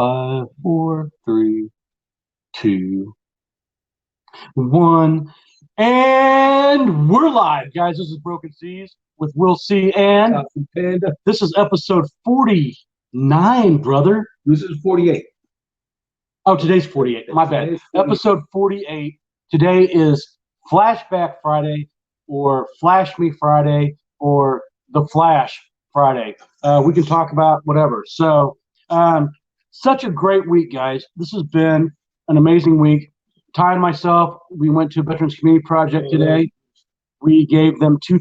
5, 4, 3, 2, 1. And we're live, guys. This is Broken Zzz's with Will C. and Tai Fu Panda. This is episode 49, brother. This is 48. Oh, today's 48. My bad. Episode 48. Today is Flashback Friday, or Flash Me Friday, or The Flash Friday. We can talk about whatever. So, such a great week, guys. This has been an amazing week. Ty and myself, we went to Veterans Community Project today. We gave them $2,000.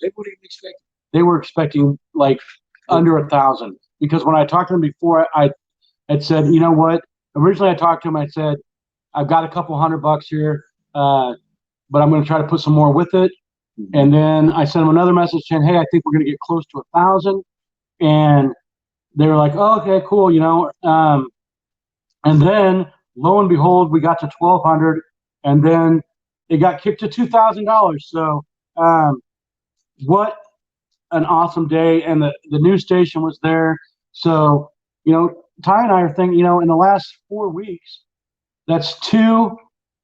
They wouldn't even expect it. They were expecting like under 1,000, because when I talked to them before, I had said, you know what? Originally, I talked to them. I said, I've got a couple $100 here, but I'm going to try to put some more with it. And then I sent them another message saying, hey, I think we're going to get close to 1,000. And they were like, oh, okay, cool, you know. And then lo and behold, we got to 1,200, and then it got kicked to $2,000. So what an awesome day. And the news station was there. So, you know, Ty and I are thinking, you know, in the last 4 weeks, that's 2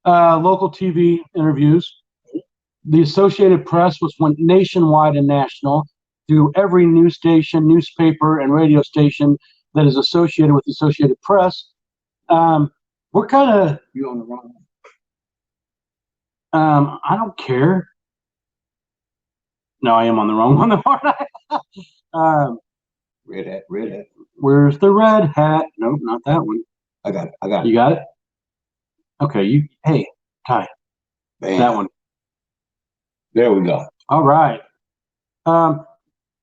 local TV interviews. The Associated Press went nationwide and national through every news station, newspaper, and radio station that is associated with the Associated Press. We're kind of... You're on the wrong one. I don't care. No, I am on the wrong one. Red hat, red hat. Where's the red hat? Nope, not that one. I got it. You got it? Okay, hey, Ty. Bam. That one. There we go. All right.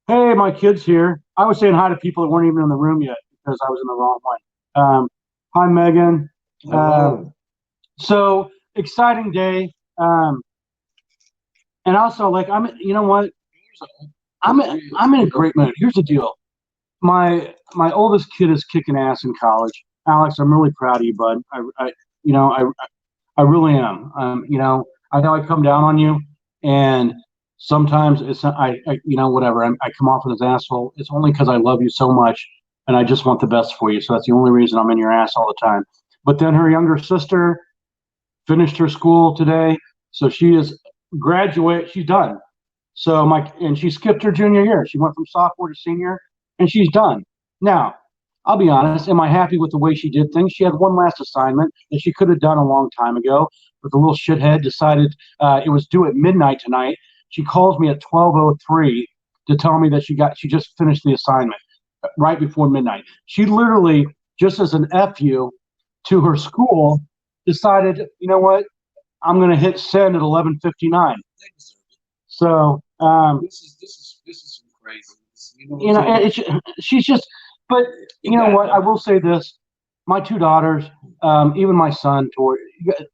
Hey, my kid's here. I was saying hi to people that weren't even in the room yet because I was in the wrong one. Hi, Megan. So exciting day. And also, like, you know what? I'm in a great mood. Here's the deal. My oldest kid is kicking ass in college. Alex, I'm really proud of you, bud. I really am. You know I come down on you, and sometimes it's you know, whatever. I come off as an asshole. It's only because I love you so much, and I just want the best for you. So that's the only reason I'm in your ass all the time. But then her younger sister finished her school today, so she is graduate. She's done. So and she skipped her junior year. She went from sophomore to senior, and she's done. Now, I'll be honest. Am I happy with the way she did things? She had one last assignment that she could have done a long time ago, but the little shithead decided it was due at midnight tonight. She calls me at 12:03 to tell me that she just finished the assignment right before midnight. She literally, just as an FU to her school, decided, you know what, I'm going to hit send at 11:59. So this is some crazy. You know, she's just. But you know what? I will say this: my 2 daughters, even my son,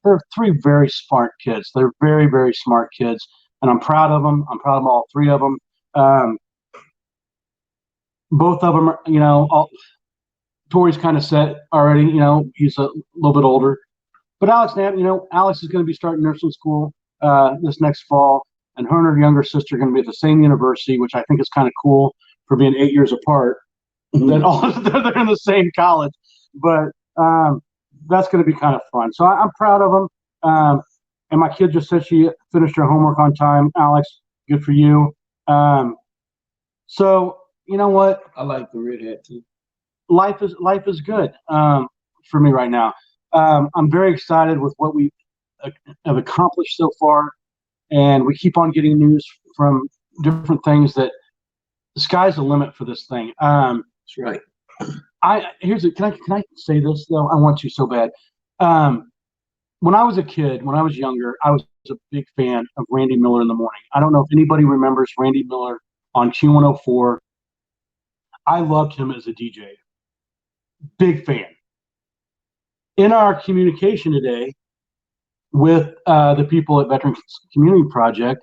they're 3 very smart kids. They're very, very smart kids, and I'm proud of them. I'm proud of all 3 of them. Both of them are, you know, Tori's kind of set already. You know, he's a little bit older. But Alex, you know, Alex is going to be starting nursing school this next fall, and her and her younger sister are going to be at the same university, which I think is kind of cool for being 8 years apart. That they're in the same college, but that's going to be kind of fun. So I'm proud of them. And my kid just said she finished her homework on time. Alex, good for you. So you know what? I like the red hat too. Life is good for me right now. I'm very excited with what we have accomplished so far, and we keep on getting news from different things that the sky's the limit for this thing. That's right. Can I say this though? I want to so bad. When I was a kid, when I was younger, I was a big fan of Randy Miller in the morning. I don't know if anybody remembers Randy Miller on Q104. I loved him as a DJ. Big fan. In our communication today with the people at Veterans Community Project,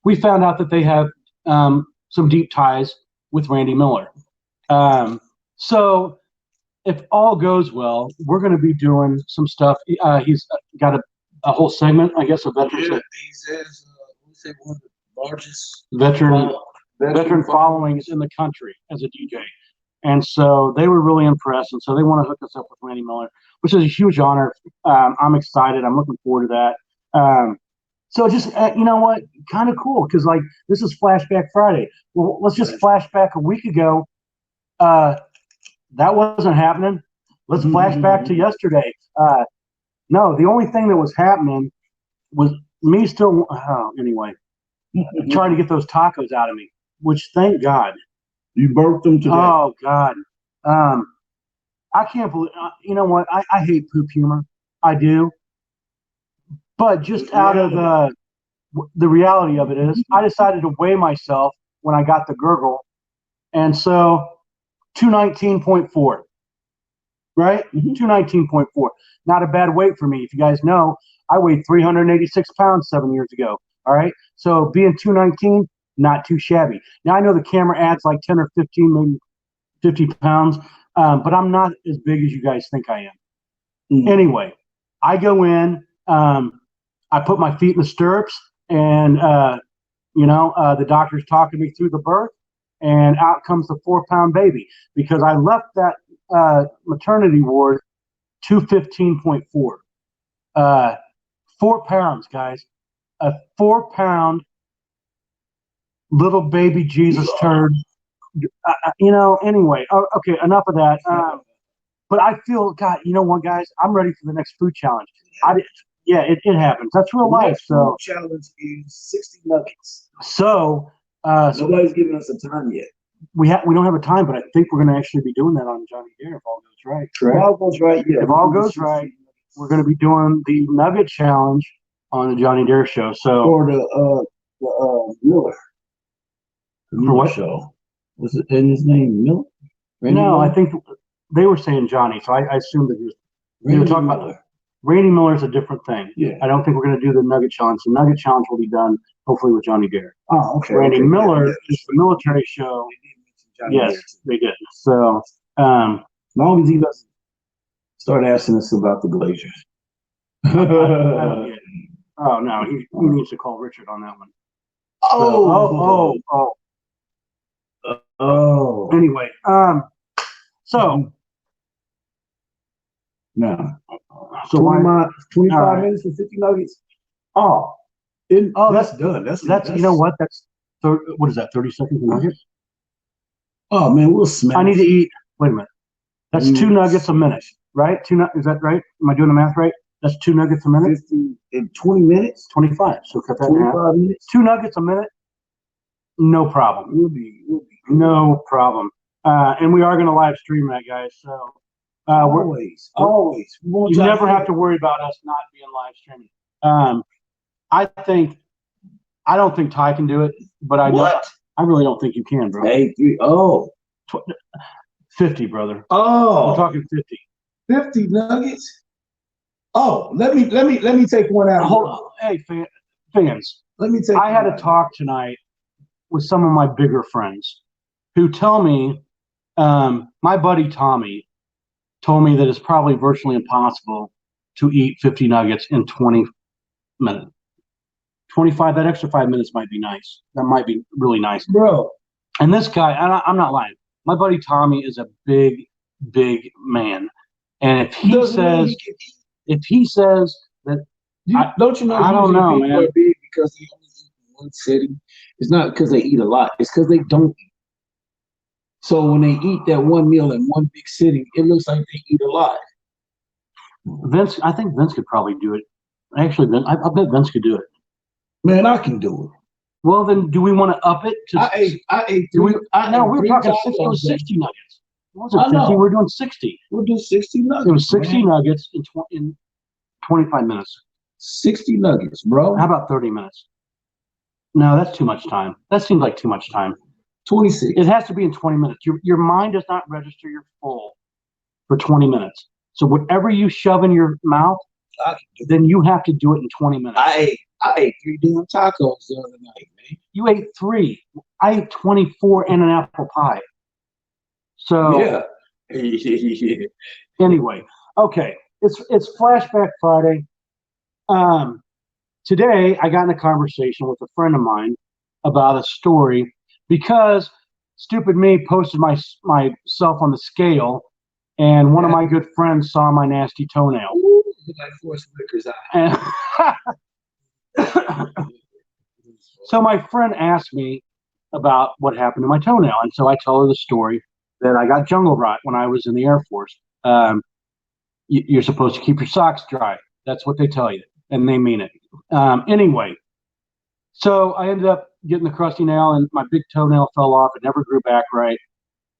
we found out that they have some deep ties with Randy Miller. So if all goes well, we're going to be doing some stuff. He's got a whole segment, I guess, of veterans. Yeah, he's one of the largest veteran followings in the country as a DJ. And so they were really impressed, and so they want to hook us up with Randy Miller, which is a huge honor. I'm excited. I'm looking forward to that. So just you know what, kind of cool because like this is Flashback Friday. Well, let's just flashback a week ago. That wasn't happening. Let's flash back to yesterday. No, the only thing that was happening was me still. Anyway, trying to get those tacos out of me, which thank God. You burped them today. Oh God, I can't believe. You know what? I hate poop humor. I do. But just out of the reality of it is, I decided to weigh myself when I got the gurgle, and so 219.4, right? 219.4. Not a bad weight for me. If you guys know, I weighed 386 pounds 7 years ago. All right, so being 219, not too shabby. Now I know the camera adds like 10 or 15, maybe 50 pounds, but I'm not as big as you guys think I am. Anyway, I go in. I put my feet in the stirrups, and the doctor's talking me through the birth, and out comes the 4-pound baby because I left that maternity ward 215.4. 4 pounds, guys. A 4-pound little baby Jesus turd. Anyway. Okay, enough of that. But I feel, God, you know what, guys? I'm ready for the next food challenge. It happens. That's real life. So challenge is 60 nuggets. So nobody's giving us a time yet. We don't have a time, but I think we're going to actually be doing that on Johnny Deere if all goes right. Correct. If all goes right, yeah. If all goes right, we're going to be doing the Nugget Challenge on the Johnny Deere show. So or the Miller. The Miller what show? Was it in his name Miller? Randy Miller? I think they were saying Johnny, so I assumed that they were talking about Randy Miller is a different thing. Yeah. I don't think we're going to do the Nugget Challenge. The Nugget Challenge will be done hopefully with Johnny Deere. Oh, okay. Randy Miller is the military show. Yes, they did. So, as long as he doesn't start asking us about the Glazers. I don't get it. Oh no, he needs to call Richard on that one. Oh. Anyway, so now, so 25 minutes for 50 nuggets. That's done. That's you know what? That's what is that? 30 seconds a nugget. Oh man, we'll smash. I need to eat. Wait a minute. That's 2 nuggets a minute, right? Is that right? Am I doing the math right? That's 2 nuggets a minute. 50 in 20 minutes. 25. So cut that in half. 25 minutes. 2 nuggets a minute. No problem. We'll be no problem. And we are going to live stream that, guys. So always. You never have to worry about us not being live streaming. I don't think Ty can do it, but I really don't think you can, bro. 50, brother. Oh, we're talking 50. 50 nuggets. Oh, let me take one out. Hold on. Hey, fans. Let me take. I had a talk tonight with some of my bigger friends who tell me, my buddy Tommy told me that it's probably virtually impossible to eat 50 nuggets in 20 minutes. 25, that extra 5 minutes might be nice. That might be really nice. Bro. And this guy, I'm not lying. My buddy Tommy is a big, big man. And if he says that, don't you know? I don't know, people man. Are big because they only eat in one sitting. It's not because they eat a lot. It's because they don't eat. So when they eat that one meal in one big sitting, it looks like they eat a lot. I think Vince could probably do it. Actually, I bet Vince could do it. Man, I can do it. Well, then, do we want to up it to? I ate. We were talking 60. It was 60 nuggets. It wasn't 50. We're doing 60. We'll do 60 nuggets. It was 60 nuggets in 25 minutes. 60 nuggets, bro. How about 30 minutes? No, that's too much time. That seems like too much time. 26. It has to be in 20 minutes. Your mind does not register your full for 20 minutes. So whatever you shove in your mouth, then you have to do it in 20 minutes. I ate 3 damn tacos the other night, man. You ate 3. I ate 24 and an apple pie. So yeah. Anyway, okay, it's Flashback Friday. Today I got in a conversation with a friend of mine about a story because stupid me posted myself on the scale, and one of my good friends saw my nasty toenail. Ooh, like Forrest Whitaker's eye. And so my friend asked me about what happened to my toenail, and so I tell her the story that I got jungle rot when I was in the Air Force. You're supposed to keep your socks dry. That's what they tell you, and they mean it. Anyway, so I ended up getting the crusty nail, and my big toenail fell off. It never grew back right.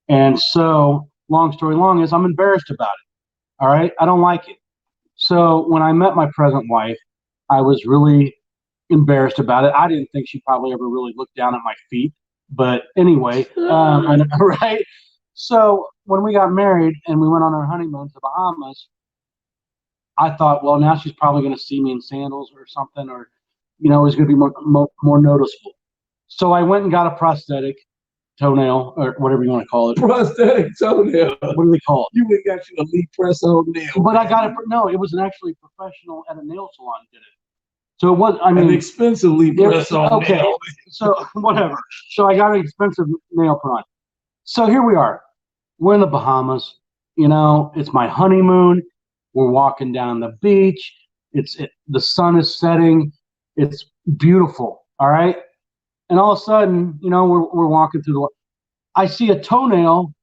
And so, long story long is, I'm embarrassed about it. All right? I don't like it. So when I met my present wife, I was really embarrassed about it. I didn't think she probably ever really looked down at my feet. But anyway, right? So when we got married and we went on our honeymoon to the Bahamas, I thought, well, now she's probably going to see me in sandals or something, or, you know, it's going to be more noticeable. So I went and got a prosthetic toenail, or whatever you want to call it. Prosthetic toenail. What do they call it? You ain't got you a Lee press-on nail. But I got it. No, it was actually professional at a nail salon did it. So it was, I mean, an expensively press-on okay. nail. So whatever. So I got an expensive nail put on. So here we are. We're in the Bahamas. You know, it's my honeymoon. We're walking down the beach. The sun is setting. It's beautiful. All right. And all of a sudden, you know, we're walking through I see a toenail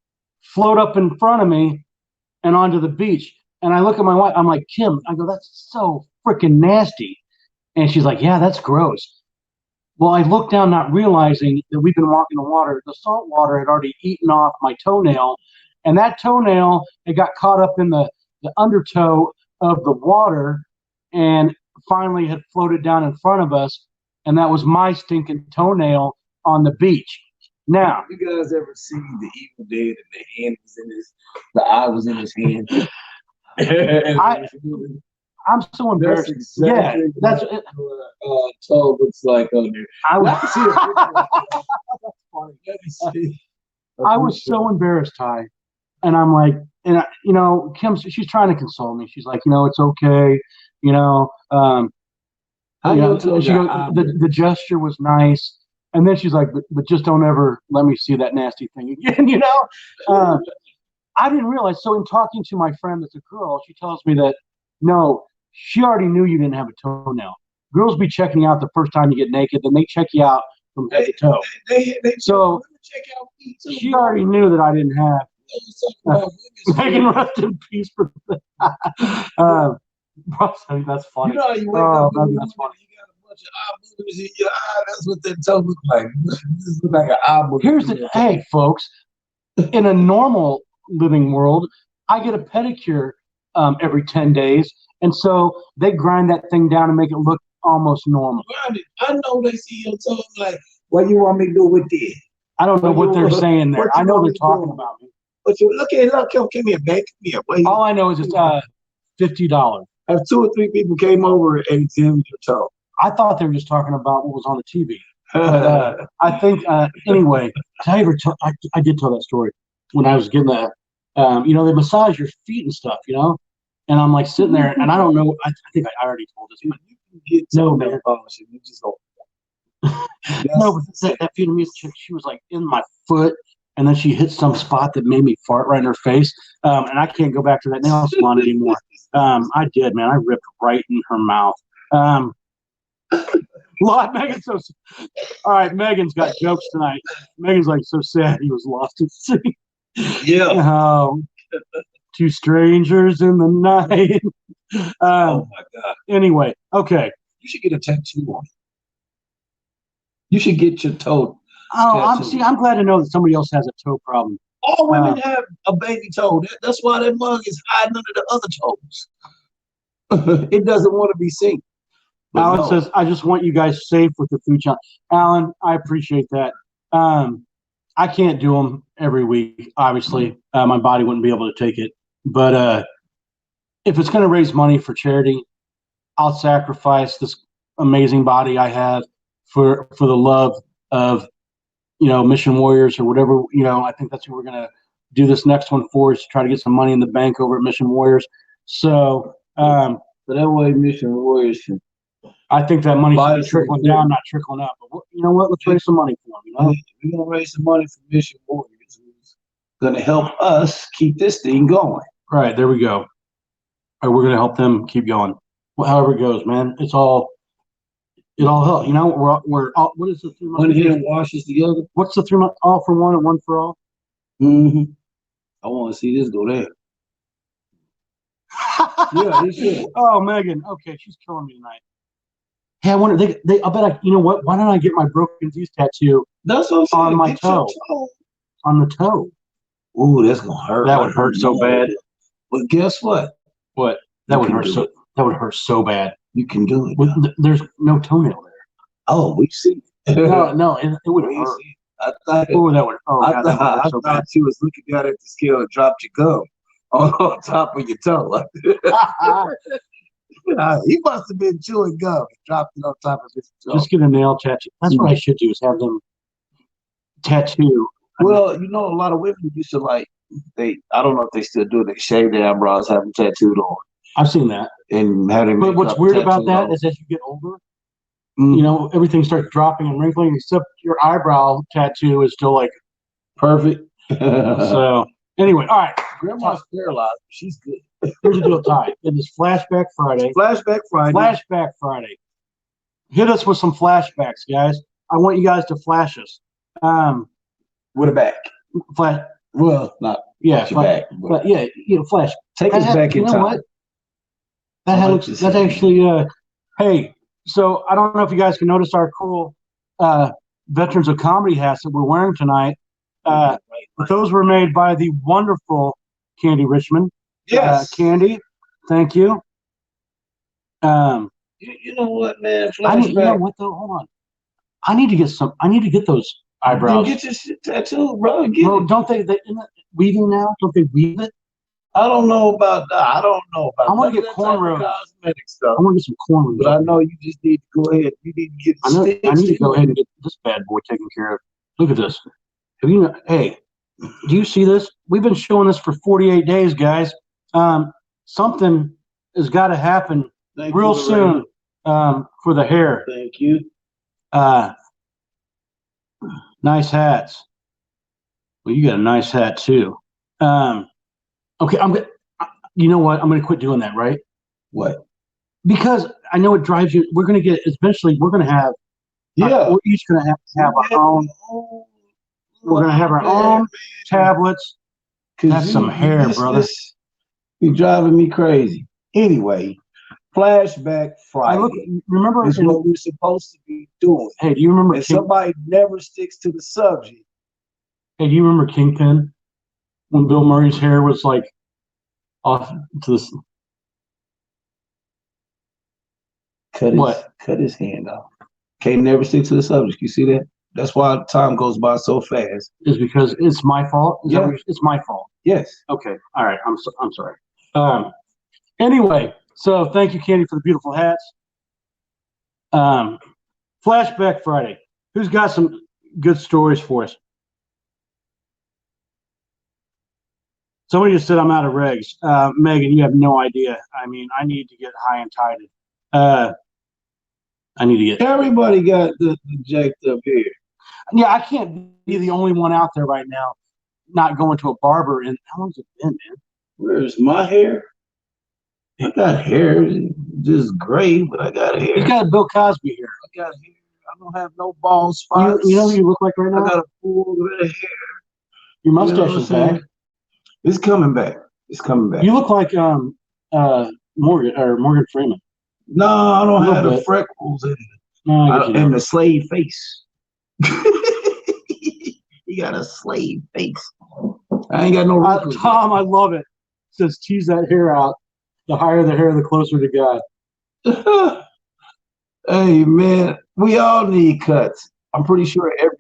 float up in front of me and onto the beach. And I look at my wife. I'm like, Kim, I go, that's so freaking nasty. And she's like, yeah, that's gross. Well, I looked down, not realizing that we've been walking the water. The salt water had already eaten off my toenail. And that toenail, it got caught up in the undertow of the water and finally had floated down in front of us. And that was my stinking toenail on the beach. Now, you guys ever seen The Evil Dead and the hand was in the eye was in his hand? I'm so embarrassed. That's exactly that's toe looks like on there. I was see so embarrassed, Ty. And I'm like, you know, Kim, she's trying to console me. She's like, you know, it's okay. You know, the gesture was nice. And then she's like, but just don't ever let me see that nasty thing again, you know? I didn't realize. So in talking to my friend that's a girl, she tells me that, no, she already knew you didn't have a toenail. Girls be checking out the first time you get naked, then they check you out from head to toe. So check out feet too, she already knew that I didn't have. Megan, rest in peace for that. That's funny. You know how you wake up that's funny. You got a bunch of eye boogers in your eye. That's what that toe looks like. This looks like an eye booger. Hey, folks, in a normal living world, I get a pedicure every 10 days. And so they grind that thing down and make it look almost normal. I know they see your toes like, what you want me to do with this? I don't know what they're saying there. I know they're talking about me. But you look, come here, babe. Come here. All I know is it's $50. If 2 or 3 people came over and examined your toe. I thought they were just talking about what was on the TV. But I think, anyway, I did tell that story when I was getting that. You know, they massage your feet and stuff, you know? And I'm like sitting there, and I don't know. I think I already told this, but you can get no man. You just go. No, but that Vietnamese chick, she was like in my foot, and then she hit some spot that made me fart right in her face. And I can't go back to that nail salon anymore. I did, man. I ripped right in her mouth. Lot Megan's so. All right, Megan's got jokes tonight. Megan's like so sad he was lost at sea. Yeah. 2 strangers in the night. Oh my God. Anyway, okay. You should get a tattoo on it. You should get your toe. I'm glad to know that somebody else has a toe problem. All women have a baby toe. That's why that mug is hiding under the other toes. It doesn't want to be seen. But Alan says, I just want you guys safe with the food challenge. Alan, I appreciate that. I can't do them every week, obviously. My body wouldn't be able to take it. But if it's going to raise money for charity, I'll sacrifice this amazing body I have for the love of, you know, Mission Warriors or whatever. You know, I think that's who we're going to do this next one for, is to try to get some money in the bank over at Mission Warriors. So that way Mission Warriors can I think that money should be Bias trickling is down, not trickling up. But you know what? Let's raise some money for them. You know? We're gonna raise some money for Mission Warriors, who's gonna help us keep this thing going. Right, there we go. All right, we're gonna help them keep going. Well, however it goes, man. It all helps. You know, we're all, what is the 3 months? One hand washes the other. What's the 3 month? All for one and one for all. Mm-hmm. I want to see this go there. Yeah, it should. Oh, Megan. Okay, she's killing me tonight. Hey, I wonder. I bet you know what? Why don't I get my broken Zzz's tattoo? That's what I'm saying. On my Get your toe. On the toe. Ooh, that's gonna hurt. That would hurt so bad. But guess what? What? That would hurt so. That would hurt so bad. You can do it. There's no toenail there. Oh, we see. No, it would hurt. I thought. Oh, that would. Oh, I God, that would hurt thought, so I thought you was looking down at the scale and dropped your gum on top of your toe. He must have been chewing gum and dropped it on top of his toe. Just get a nail tattoo. That's what I should do. Is have them tattoo. Well, you know, a lot of women used to like I don't know if they still do it. They shave their eyebrows, have them tattooed on. I've seen that. And have them. But what's weird about that is as you get older, you know, everything starts dropping and wrinkling, except your eyebrow tattoo is still like perfect. So anyway, all right. Grandma's paralyzed. She's good. Here's the deal, Ty. It is Flashback Friday. Flashback Friday. Flashback Friday. Hit us with some flashbacks, guys. I want you guys to flash us. With a back. Flash. Well, not yeah, back. But yeah, you know, flash. Take us back in time. You know what? That's actually hey, so I don't know if you guys can notice our cool Veterans of Comedy hats that we're wearing tonight. Those were made by the wonderful Candy Richmond. Yes. Candy, thank you. You know what, man? You know what though? Hold on. I need to get those eyebrows. Get your shit tattooed, bro. Well, don't they isn't it weaving now? Don't they weave it? I don't know about that. I want to get cornrows. Cosmetic stuff. I want to get some cornrows. But I know you just need to go ahead. You need to get. I need to go ahead and get this bad boy taken care of. Look at this. Have you? Hey, do you see this? We've been showing this for 48 days, guys. Something has got to happen real soon for the hair. Thank you. Nice hats. Well, you got a nice hat too. Okay, you know what? I'm gonna quit doing that, right? What? Because I know it drives you. We're gonna get eventually. We're gonna have. Yeah. We're each gonna have our own. We're gonna have our own tablets. That's some hair, brother. You're driving me crazy. Anyway, Flashback Friday. Remember is what we're supposed to be doing. Hey, do you remember? And somebody never sticks to the subject. Hey, do you remember Kingpin? When Bill Murray's hair was like off to this. Cut his hand off. Can't never stick to the subject. You see that? That's why time goes by so fast. Is because it's my fault? It's my fault. Yes. Okay. All right. I'm sorry. Anyway, so thank you, Candy, for the beautiful hats. Flashback Friday. Who's got some good stories for us? Somebody just said I'm out of regs. Megan, you have no idea. I mean, I need to get high and tighted. I need to get. Everybody got the jacked up here. Yeah, I can't be the only one out there right now not going to a barber. And how long's it been, man? Where's my hair? I got hair, just gray, but I got hair. He's got a Bill Cosby hair. I got hair. I don't have no bald spots. You know what you look like right now? I got a full bit of hair. Your mustache is back. It's coming back. It's coming back. You look like Morgan Freeman. No, I don't have the freckles and the slave face. He got a slave face. I ain't got no wrinkles. Tom, I love it. It says tease that hair out. The higher the hair, the closer to God. Hey man, we all need cuts. I'm pretty sure everywhere.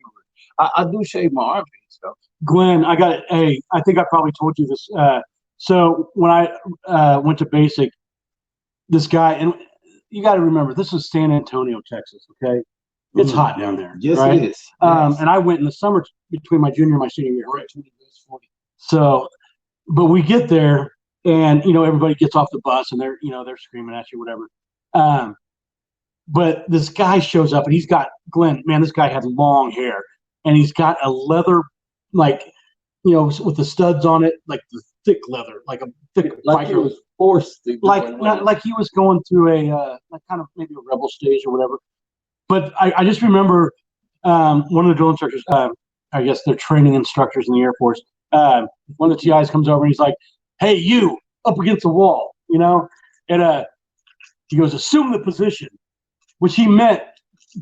I do shave my armpits though. Glenn, I got it. Hey, I think I probably told you this. So when I went to basic, this guy, and you got to remember, this is San Antonio, Texas. Okay, it's hot down there. Yes, right? it is. Yes. And I went in the summer between my junior and my senior year. Right. So, but we get there, and everybody gets off the bus, and they're screaming at you, whatever. But this guy shows up and he's got Glenn. Man, this guy had long hair and he's got a leather, like, you know, with the studs on it, like the thick leather, like a thick, like he was forced to, like not like he was going through a like kind of maybe a rebel stage or whatever. But I just remember one of the drill instructors, I guess they're training instructors in the Air Force. One of the TIs comes over and he's like, "Hey, you up against the wall," you know, and he goes, "Assume the position," which he meant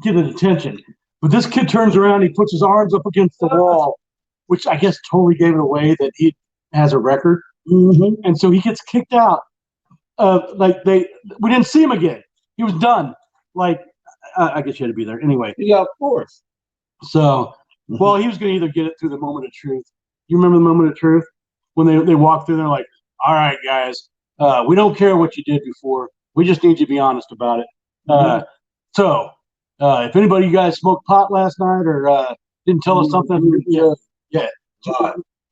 get an attention. But this kid turns around, he puts his arms up against the wall, which I guess totally gave it away that he has a record. Mm-hmm. And so he gets kicked out. We didn't see him again. He was done. Like, I guess you had to be there anyway. Yeah, of course. So, well, he was going to either get it through the moment of truth. You remember the moment of truth when they walk through? They're like, "All right, guys, we don't care what you did before. We just need you to be honest about it." So, if anybody of you guys smoked pot last night or didn't tell us something,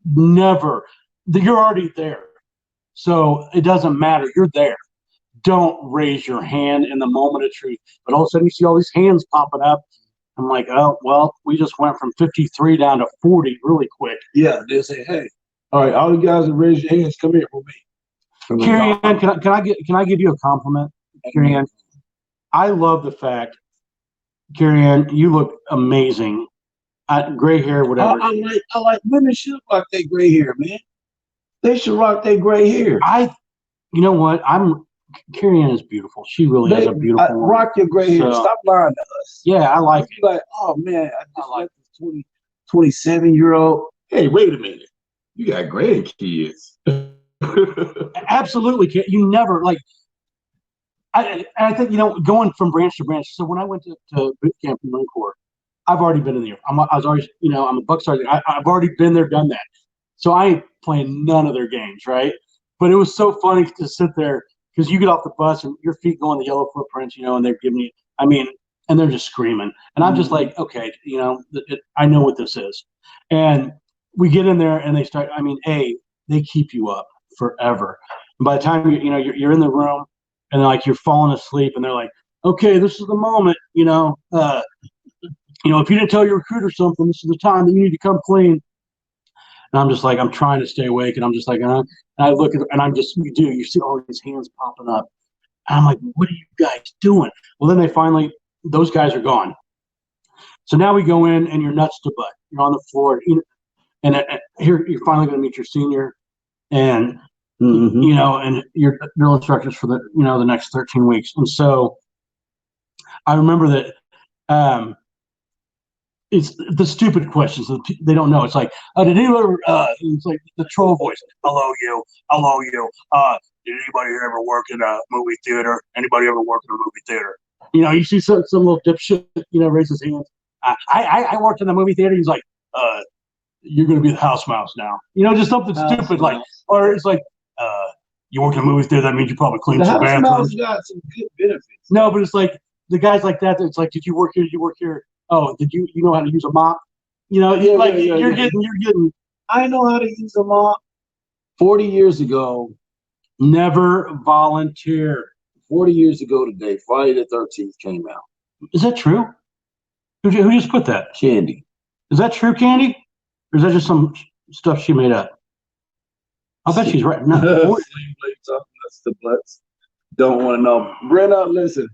never. You're already there, so it doesn't matter. You're there. Don't raise your hand in the moment of truth. But all of a sudden, you see all these hands popping up. I'm like, oh, well, we just went from 53 down to 40 really quick. Yeah, they say, "Hey, all right, all you guys that raise your hands, come here for me." Carrie Ann, can I give you a compliment, Carrie Ann? I love the fact, Carrie Ann, you look amazing. Gray hair, whatever. I like women should rock their gray hair, man. They should rock their gray hair. You know what? Carrie Ann is beautiful. She really is a beautiful woman. Rock your gray hair. Stop lying to us. Yeah, I like it. Like, oh man, I like this 27-year-old. Hey, wait a minute. You got grandkids. Absolutely. You never like. I think, you know, going from branch to branch. So when I went to boot camp in the Marine Corps, I've already been in the. I was always, you know, I'm a buck sergeant. I've already been there, done that. So I ain't playing none of their games, right? But it was so funny to sit there because you get off the bus and your feet go on the yellow footprints, you know, and they're giving you. I mean, and they're just screaming, and I'm just like, okay, you know, I know what this is. And we get in there and they start. I mean, they keep you up forever. And by the time you're in the room. And like you're falling asleep, and they're like, "Okay, this is the moment. You know, if you didn't tell your recruiter something, this is the time that you need to come clean." And I'm just like, I'm trying to stay awake, and I'm just like, and I look at, and I'm just, you see all these hands popping up, and I'm like, "What are you guys doing?" Well, then those guys are gone. So now we go in, and you're nuts to butt. You're on the floor, and here you're finally going to meet your senior, and. You know, and your drill instructors for the next 13 weeks. And so I remember that it's the stupid questions that they don't know. It's like, did anyone ever, it's like the troll voice. Hello, you. Did anybody here ever work in a movie theater? Anybody ever work in a movie theater? You know, you see some little dipshit, raise his hand. I worked in the movie theater. He's like, you're going to be the house mouse now. Just something stupid like, or it's like, you work in a movie theater, that means you probably clean some bathrooms. Got some good benefits. No, but it's like the guys like that. It's like, did you work here? Did you work here? Oh, did you know how to use a mop? You're getting. I know how to use a mop. 40 years ago, never volunteer. 40 years ago today, Friday the 13th came out. Is that true? Who just put that? Candy. Is that true, Candy? Or is that just some stuff she made up? I bet she's right. No, don't want to know. Brenna, listen.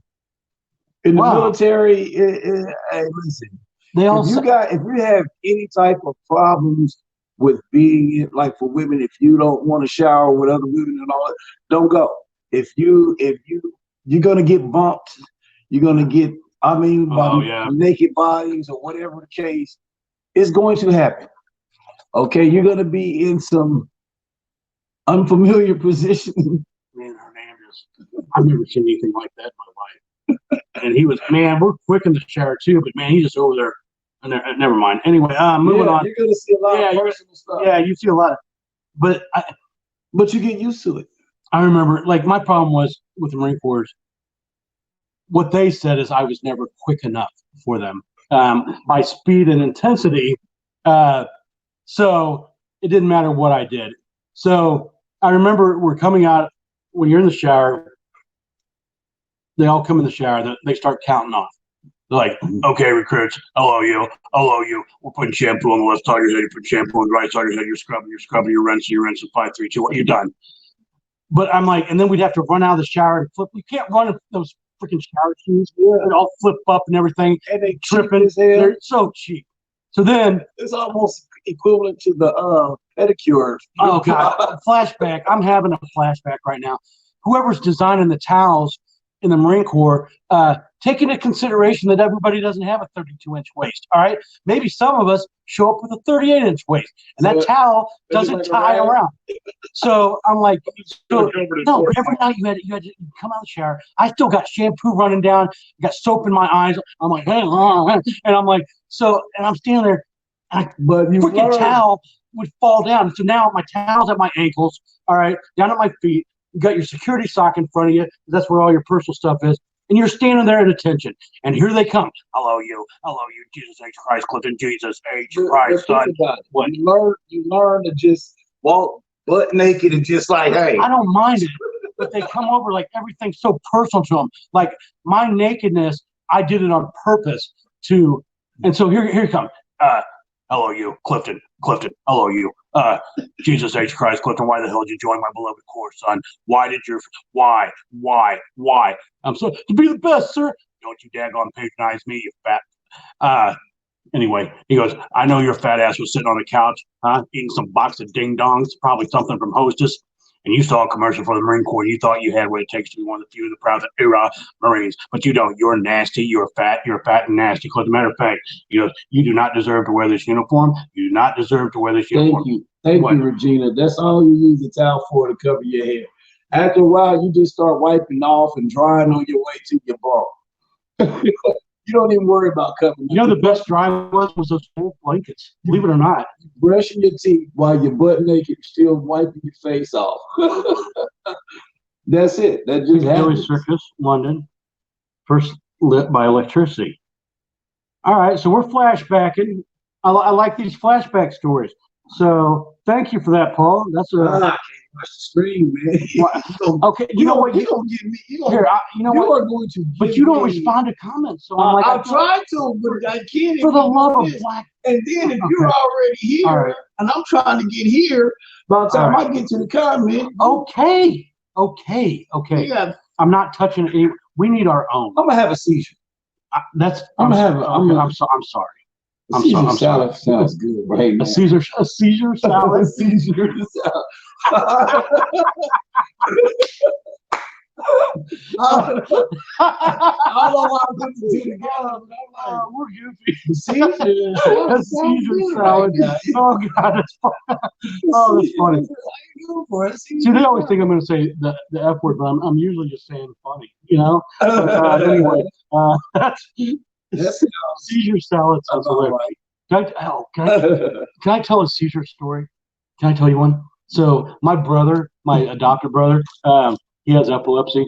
In the military, hey, listen. If you have any type of problems with being like for women, if you don't want to shower with other women and all that, don't go. If you're gonna get bumped, you're gonna get naked bodies or whatever the case, it's going to happen. Okay, you're gonna be in some unfamiliar position. Man, Hernandez. I've never seen anything like that in my life. And he was, man, we're quick in the shower too, but man, he's just over there. And never mind. Anyway, moving on. You're gonna see a lot of personal stuff. Yeah, you see a lot of, but you get used to it. I remember, like, my problem was with the Marine Corps. What they said is I was never quick enough for them by speed and intensity. So it didn't matter what I did. So I remember we're coming out when you're in the shower. They all come in the shower. They start counting off. They're like, okay, recruits, hello you. We're putting shampoo on the left side of your head. You put shampoo on the right side of your head. You're scrubbing, you're rinsing. 5, 3, 2, 1, you're done. But I'm like, and then we'd have to run out of the shower and flip. We can't run those freaking shower shoes. They all flip up and everything. And they tripping. They're so cheap. So then it's almost equivalent to the pedicure. Oh God, flashback. I'm having a flashback right now. Whoever's designing the towels in the Marine Corps, take into consideration that everybody doesn't have a 32-inch waist. All right, maybe some of us show up with a 38-inch waist, and that towel doesn't tie around. So I'm like, no. Every night you had to come out of the shower. I still got shampoo running down, got soap in my eyes. I'm like, hey, and I'm like, so, and I'm standing there, but freaking towel would fall down. So now my towel's at my ankles. All right, down at my feet. You got your security sock in front of you. That's where all your personal stuff is. And you're standing there at attention. And here they come. Hello, you, Jesus H. Christ, Clifton, Jesus H. Christ, son. What? You learn to just walk butt naked and just like, hey. I don't mind it. But they come over like everything's so personal to them. Like my nakedness, I did it on purpose to. And so here you come. Hello, you, Clifton, hello, you. Jesus H. Christ, Clifton, why the hell did you join my beloved Corps, son? Why? I'm so, to be the best, sir. Don't you daggone patronize me, you fat. Anyway, he goes, I know your fat ass was sitting on the couch, eating some box of ding-dongs, probably something from Hostess, and you saw a commercial for the Marine Corps. You thought you had what it takes to be one of the few of the proud Marines, but you don't. You're nasty. You're fat and nasty. As a matter of fact, you do not deserve to wear this uniform. You do not deserve to wear this uniform. Thank you, Regina. That's all you use the towel for, to cover your hair. After a while, you just start wiping off and drying on your way to your bar. You don't even worry about covering. You know, the best dry was those old blankets. Believe it or not. Brushing your teeth while you're butt naked, still wiping your face off. That's it. That just happens. Circus, London, first lit by electricity. All right, so we're flashbacking. I like these flashback stories. So thank you for that, Paul. That's a watch the screen, man. Okay, you know what? You don't give me. You are going to. But you don't respond to comments. So I'm like, I tried to, but I can't. For the love of black. And then if you're already here, and I'm trying to get here, by the time I get to the comment. Okay. Yeah. I'm not touching it. We need our own. I'm gonna have a seizure. I'm sorry. I'm sorry. Sounds good, right? A Caesar salad. Seizure salad. I don't know why I put the two together, but I'm like, we're goofy. Caesar salad. Oh God, that's funny. Oh, that's funny. See, they always think I'm going to say the F word, but I'm usually just saying funny, you know. But, anyway, that's Seizure salad sounds hilarious. Can I tell a seizure story? Can I tell you one? So my brother, my adopted brother, he has epilepsy.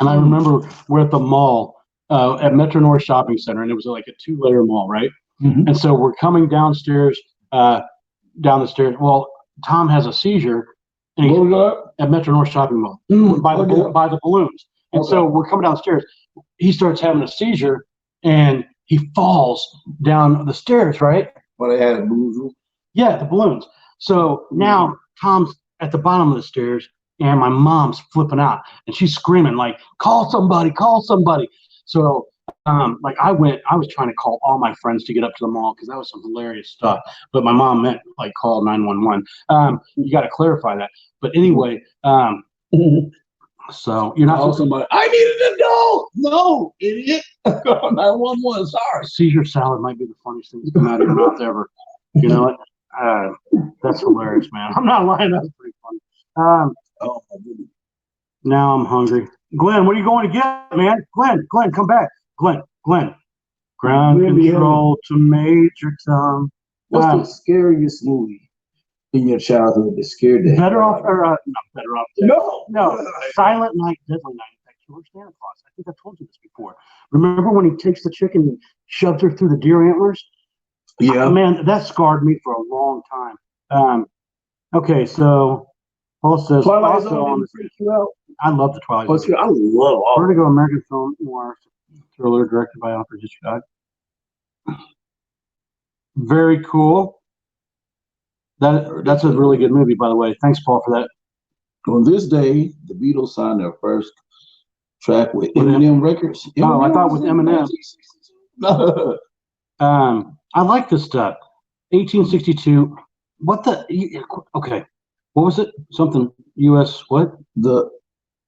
And I remember we're at the mall at Metro North Shopping Center, and it was like a 2-layer mall, right? Mm-hmm. And so we're coming downstairs, down the stairs. Well, Tom has a seizure and he's at Metro North Shopping Mall by the balloons. And so we're coming downstairs. He starts having a seizure and he falls down the stairs, right? Well, they had balloons. Yeah, the balloons. So now Tom's at the bottom of the stairs and my mom's flipping out and she's screaming like, call somebody. So like I was trying to call all my friends to get up to the mall because that was some hilarious stuff. But my mom meant like call 911. You got to clarify that. But anyway, so you're not somebody. I need an adult. No, idiot. 911. Sorry. Seizure salad might be the funniest thing that's come out of your mouth ever. You know what? That's hilarious, man. I'm not lying. That's pretty funny. Now I'm hungry. Glenn, what are you going to get, man? Glenn, come back. Glenn. Ground control to Major Tom. What's the scariest movie in your childhood that scared you? Better off, or not Better Off Dead. No. Silent Night, Deadly Night. In fact, George Santa Claus. I think I told you this before. Remember when he takes the chicken and shoves her through the deer antlers? Yeah. Man, that scarred me for a long time. Okay, so Paul says Twilight also Zone on didn't freak you out? I love the Twilight Zone. I love all. Vertigo American film noir thriller directed by Alfred Hitchcock. Very cool. That's a really good movie, by the way. Thanks, Paul, for that. On this day, the Beatles signed their first track with Eminem Records. Oh, I thought with Eminem. I like this stuff. 1862. What the? Okay. What was it? Something U.S. what? The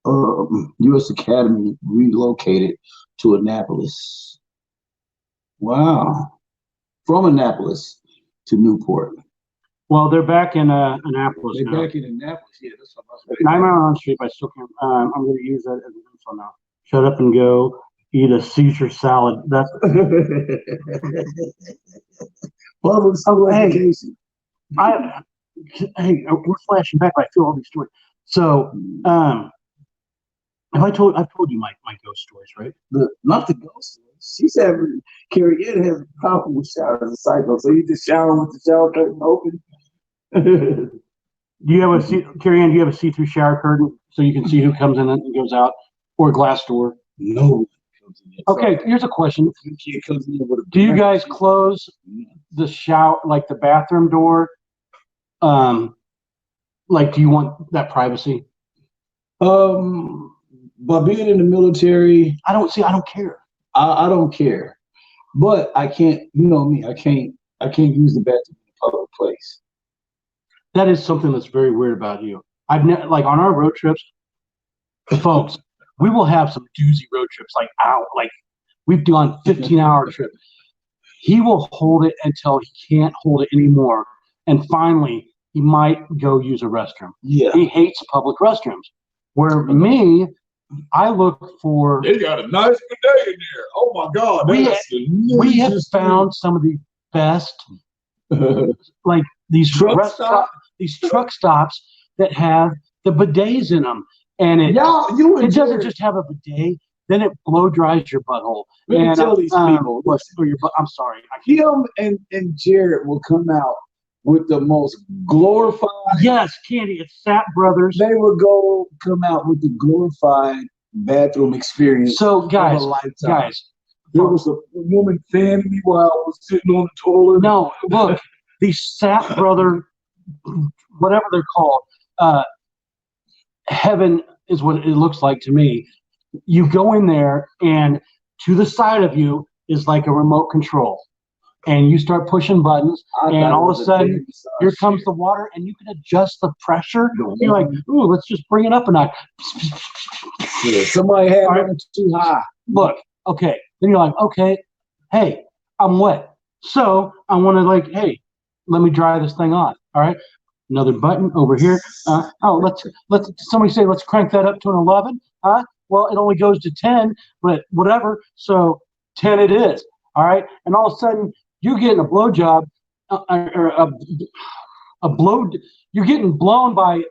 U.S. Academy relocated to Annapolis. Wow. From Annapolis to Newport. Well, they're back in Annapolis They're now. back in Annapolis. Yeah, that's what I was Nightmare on Elm Street. I still can't. I'm going to use that as an info now. Shut up and go eat a Caesar salad. That's. Well, hey, we're flashing back. I feel all these stories. So, I've told you my ghost stories, right? Not the ghost stories. She said Carrie Ann has a problem with showers as a psycho, so you just shower with the shower curtain open. Do you have Carrie Ann? Do you have a see-through shower curtain so you can see who comes in and goes out, or a glass door? No. Okay, here's a question. Do you guys close the shower, like the bathroom door? Like, do you want that privacy? By being in the military, I don't care. I don't care, but I can't. You know me. I can't use the bathroom in a public place. That is something that's very weird about you. I've never, like, on our road trips, folks. We will have some doozy road trips, like we've done 15-hour trip. He will hold it until he can't hold it anymore, and finally he might go use a restroom. Yeah, he hates public restrooms. Where me, I look for. They got a nice bidet in there. Oh my God! We have found some of the best, like these truck stops that have the bidets in them, and it doesn't just have a bidet. Then it blow dries your butthole. Let me tell these people. I'm sorry. Him and Jared will come out with the most glorified. Yes, Candy. It's Sap Brothers. They will come out with the glorified bathroom experience. So, guys, there was a woman fanning me while I was sitting on the toilet. No, look, these Sap Brother, whatever they're called, heaven is what it looks like to me. You go in there, and to the side of you is like a remote control. And you start pushing buttons, and all of a sudden, here comes the water, and you can adjust the pressure. You're like, ooh, let's just bring it up a notch. Yeah, somebody had it too high. Look, okay. Then you're like, okay, hey, I'm wet. So I want to hey, let me dry this thing off. All right. Another button over here. Let's somebody say, let's crank that up to an 11. Well, it only goes to 10, but whatever. So 10 it is. All right. And all of a sudden, you're getting a blowjob, or a blow. You're getting blown by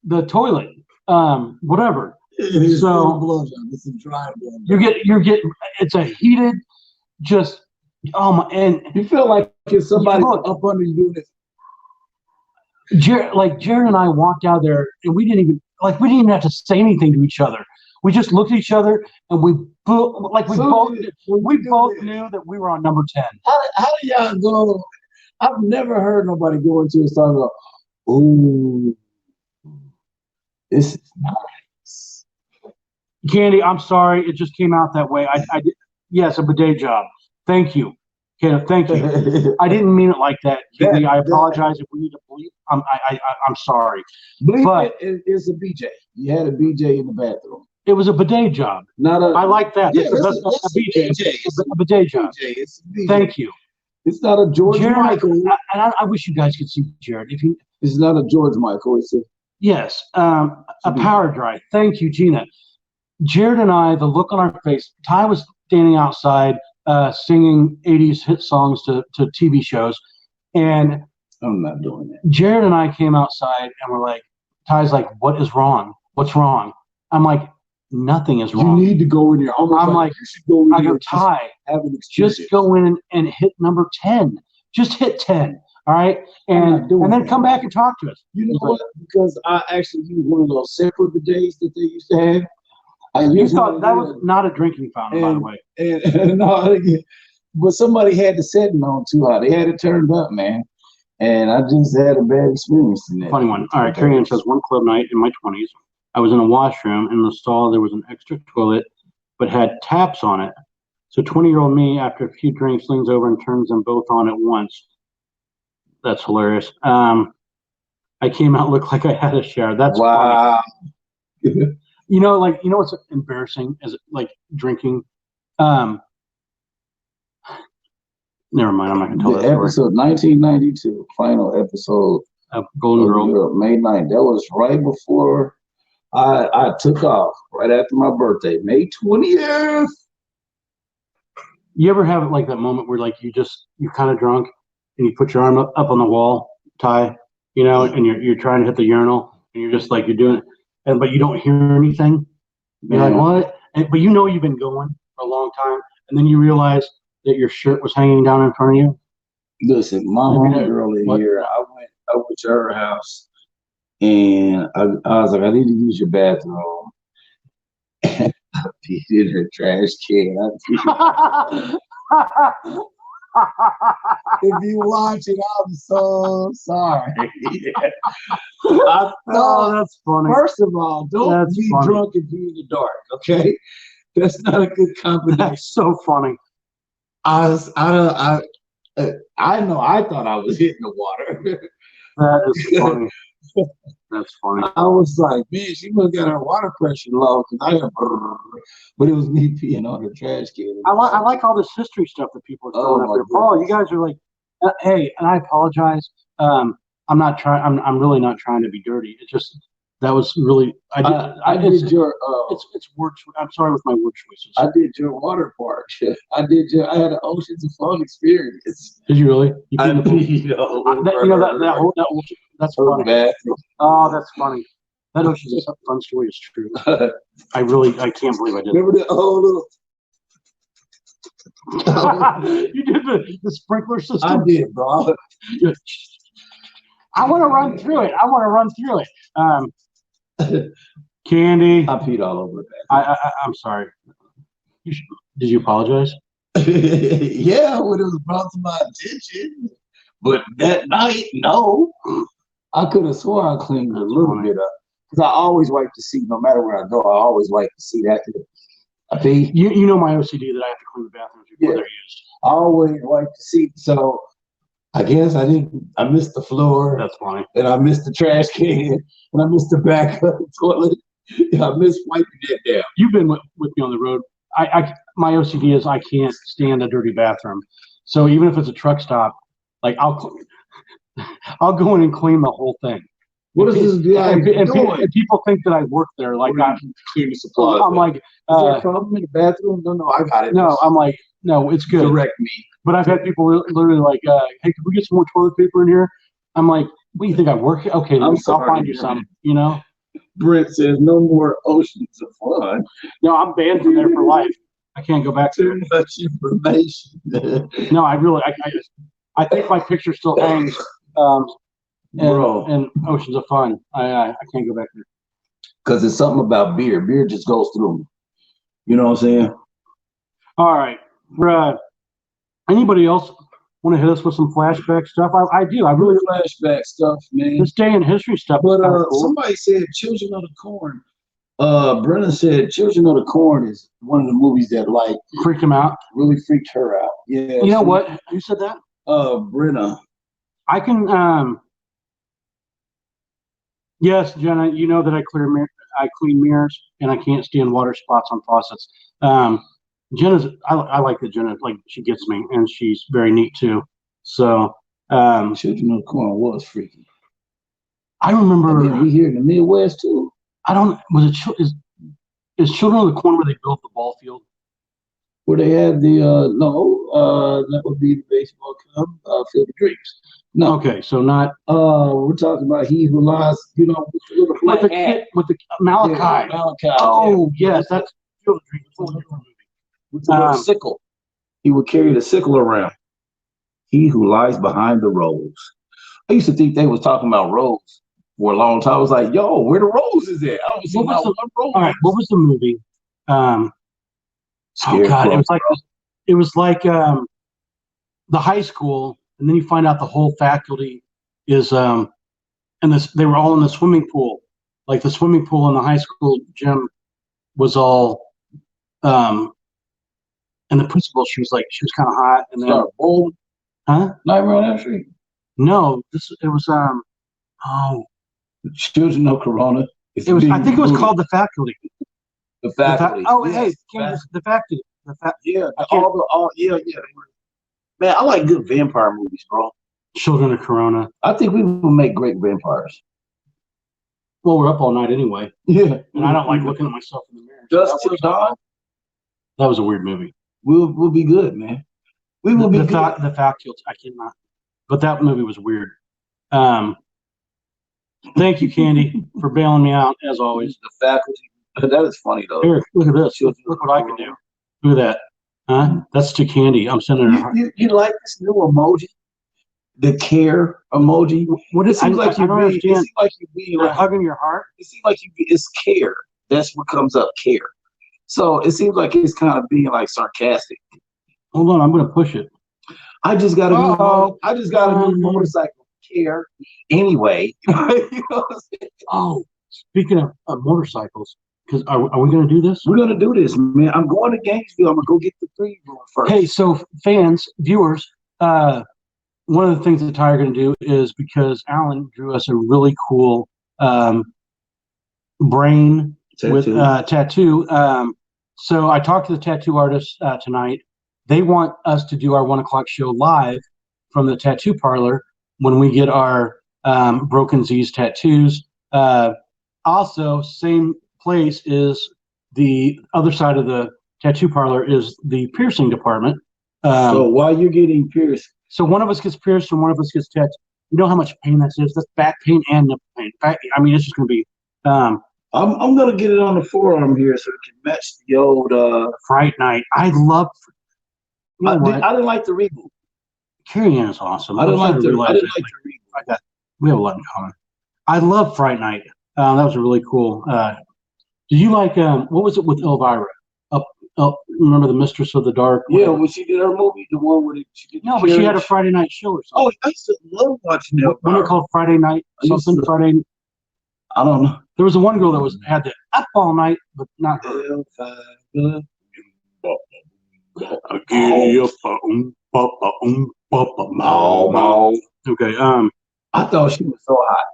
the toilet, whatever. So it's a dry blowjob. You're getting. It's a heated, just and you feel like it's somebody up under you doing this. Jared and I walked out there, and we didn't even have to say anything to each other. We just looked at each other, and we both knew that we were on number 10. How do y'all go? I've never heard nobody go into a song and go, "Ooh, this is nice." Candy, I'm sorry, it just came out that way. I did, yes, a bidet job. Thank you. Okay, thank you. I didn't mean it like that. Candy, I apologize if we need to bleep. I'm sorry. But it's a BJ. You had a BJ in the bathroom. It was a bidet job. I like that. Yeah, that's a BJ. It's a bidet job. It's a BJ. Thank you. It's not a George Michael. I wish you guys could see Jared. It's not a George Michael. It's a power dry. Thank you, Gina. Jared and I, the look on our face. Ty was standing outside singing 80s hit songs to TV shows, and I'm not doing that. Jared and I came outside, and we're like, Ty's like, "What is wrong? What's wrong?" I'm like, "Nothing is wrong. You need to go in here." I'm like, you should go in I here. go, Ty, just go in and hit number 10. Just hit 10. All right, and then come back and talk to us. You know what? Because I actually use one of those separate bidets that they used to have. You thought that was not a drinking fountain, by the way. And no, but somebody had the setting on too high. They had it turned up, man. And I just had a bad experience in that. Funny one. All right, Carrie Ann says, one club night in my 20s, I was in a washroom. In the stall, there was an extra toilet, but had taps on it. So 20-year-old me, after a few drinks, leans over and turns them both on at once. That's hilarious. I came out, looked like I had a shower. That's wow. Funny. You know what's embarrassing is like drinking. Never mind. I'm not gonna tell that story. Episode 1992, final episode of Golden Girl, May 9th. That was right before I took off. Right after my birthday, May 20th. You ever have like that moment where like you're kind of drunk and you put your arm up on the wall, Ty, and you're trying to hit the urinal and you're just like you're doing it, but you don't hear anything. You're like, what? But you've been going for a long time, and then you realize that your shirt was hanging down in front of you. Listen, my homegirl in here, I went to her house, and I was like, I need to use your bathroom. And I peed in her trash can. If you watch it, I'm so sorry. Oh, that's funny. First of all, don't be drunk and be in the dark, okay? That's not a good combination. That's so funny. I know I thought I was hitting the water. That is funny. That's funny. I was like, man, she must got her water pressure low, but it was me peeing on her trash can. I like all this history stuff that people are throwing up there. Paul, you guys are like, hey, and I apologize. I'm really not trying to be dirty. It's just that was really it's word. I'm sorry with my word choices. I did your water park. I had an Oceans of Fun experience. Did you really? That's funny. Bathroom. Oh, that's funny. That Oceans of Fun story is true. I can't believe I did. Remember that little. You did the sprinkler system. I did, bro. I want to run through it. Candy. I peed all over it. I'm sorry. Did you apologize? Yeah, when it was brought to my attention. But that night, no. I could have swore I cleaned a little bit up. Because I always wipe the seat. No matter where I go, I always wipe the seat after I pee. You know my OCD that I have to clean the bathrooms before they're used. I always wipe the seat. So I guess I missed the floor. That's funny. And I missed the trash can. And I missed the back of the toilet. I missed wiping that down. You've been with me on the road. My OCD is I can't stand a dirty bathroom. So even if it's a truck stop, like I'll go in and clean the whole thing. What is this guy doing? And people think that I work there. Like I clean the supplies. I'm like, is there a problem in the bathroom? No, I got it. No, I'm like, no, it's good. Direct me. But I've had people literally like, hey, can we get some more toilet paper in here? I'm like, what do you think I work here? Okay, I'll find you some. Brent says no more Oceans of Fun. No, I'm banned from there for life. I can't go back there. Too much information. No, I think my picture still hangs. And Oceans of Fun. I can't go back there. Because it's something about beer. Beer just goes through me. You know what I'm saying? All right. Anybody else want to hit us with some flashback stuff? I do. I really flashback stuff, man. This day in history stuff. But somebody said Children of the Corn. Brennan said Children of the Corn is one of the movies that like freaked him out. Really freaked her out. Yeah. You know what? Who said that? Brenna. I can yes, Jenna, you know that I clean mirrors and I can't stand water spots on faucets. Jenna's I like that Jenna, like, she gets me and she's very neat too. So Children of the Corn was freaky. I remember we here in the Midwest too. Is Children of the Corn where they built the ball field? Where they had that would be the baseball club, Field of Dreams. No. Okay, so not. We're talking about He Who Lies. With the Malachi. Yeah, Malachi. Oh yes, that's Field of Dreams. With the sickle. He would carry the sickle around. He who lies behind the rows. I used to think they was talking about Rose for a long time. I was like, yo, where the roses at? I don't see not one rose. All right, what was the movie? Oh God, it was like the high school, and then you find out the whole faculty is and they were all in the swimming pool. Like the swimming pool in the high school gym was all and the principal, she was kind of hot, and then Nightmare on Elm Street. No, it was Children of Corona. I think it was called The Faculty. The Faculty. The Faculty. Yeah, yeah. Man, I like good vampire movies, bro. Children of Corona. I think we will make great vampires. Well, we're up all night anyway. Yeah, and I don't like looking at myself in the mirror. Just till dawn. That was a weird movie. We'll be good, man. We will be good. The Faculty. I cannot. But that movie was weird. Thank you, Candy, for bailing me out as always. The Faculty. That is funny though. Here, look at this. Look what I can do. Look at that. Huh? That's to Candy. I'm sending her. You like this new emoji? The care emoji. What is it? Seems like you being like hugging your heart. It seems like it's care. That's what comes up, care. So it seems like it's kind of being like sarcastic. Hold on, I'm gonna push it. I just got a new motorcycle care anyway. You know what I'm saying? Oh, speaking of motorcycles, because are we gonna do this? We're gonna do this, man. I'm going to Gainesville. I'm gonna go get the 3-wheeler first. Hey, so fans, viewers, one of the things that Ty are gonna do is because Alan drew us a really cool brain tattoo. So I talked to the tattoo artist tonight. They want us to do our 1 o'clock show live from the tattoo parlor when we get our broken Zzz'S tattoos. Also, same place is the other side of the tattoo parlor is the piercing department. So while you're getting pierced, so one of us gets pierced and one of us gets tattooed. You know how much pain that is? That's back pain and nipple pain. I mean, it's just going to be. I'm gonna get it on the forearm here so it can match the old Fright Night. I love. I didn't like the reboot. Carrie Ann is awesome. I didn't like the reboot. We have a lot in common. I love Fright Night. That was really cool. Did you like what was it with Elvira? Remember the Mistress of the Dark? Yeah, when she did her movie, the one where she did. No, but she had a Friday night show or something. Oh, I used to love watching that. Wasn't it called Friday Night? Something Friday. I don't know. There was a one girl that had the Up All Night, but not her. Okay. I thought she was so hot.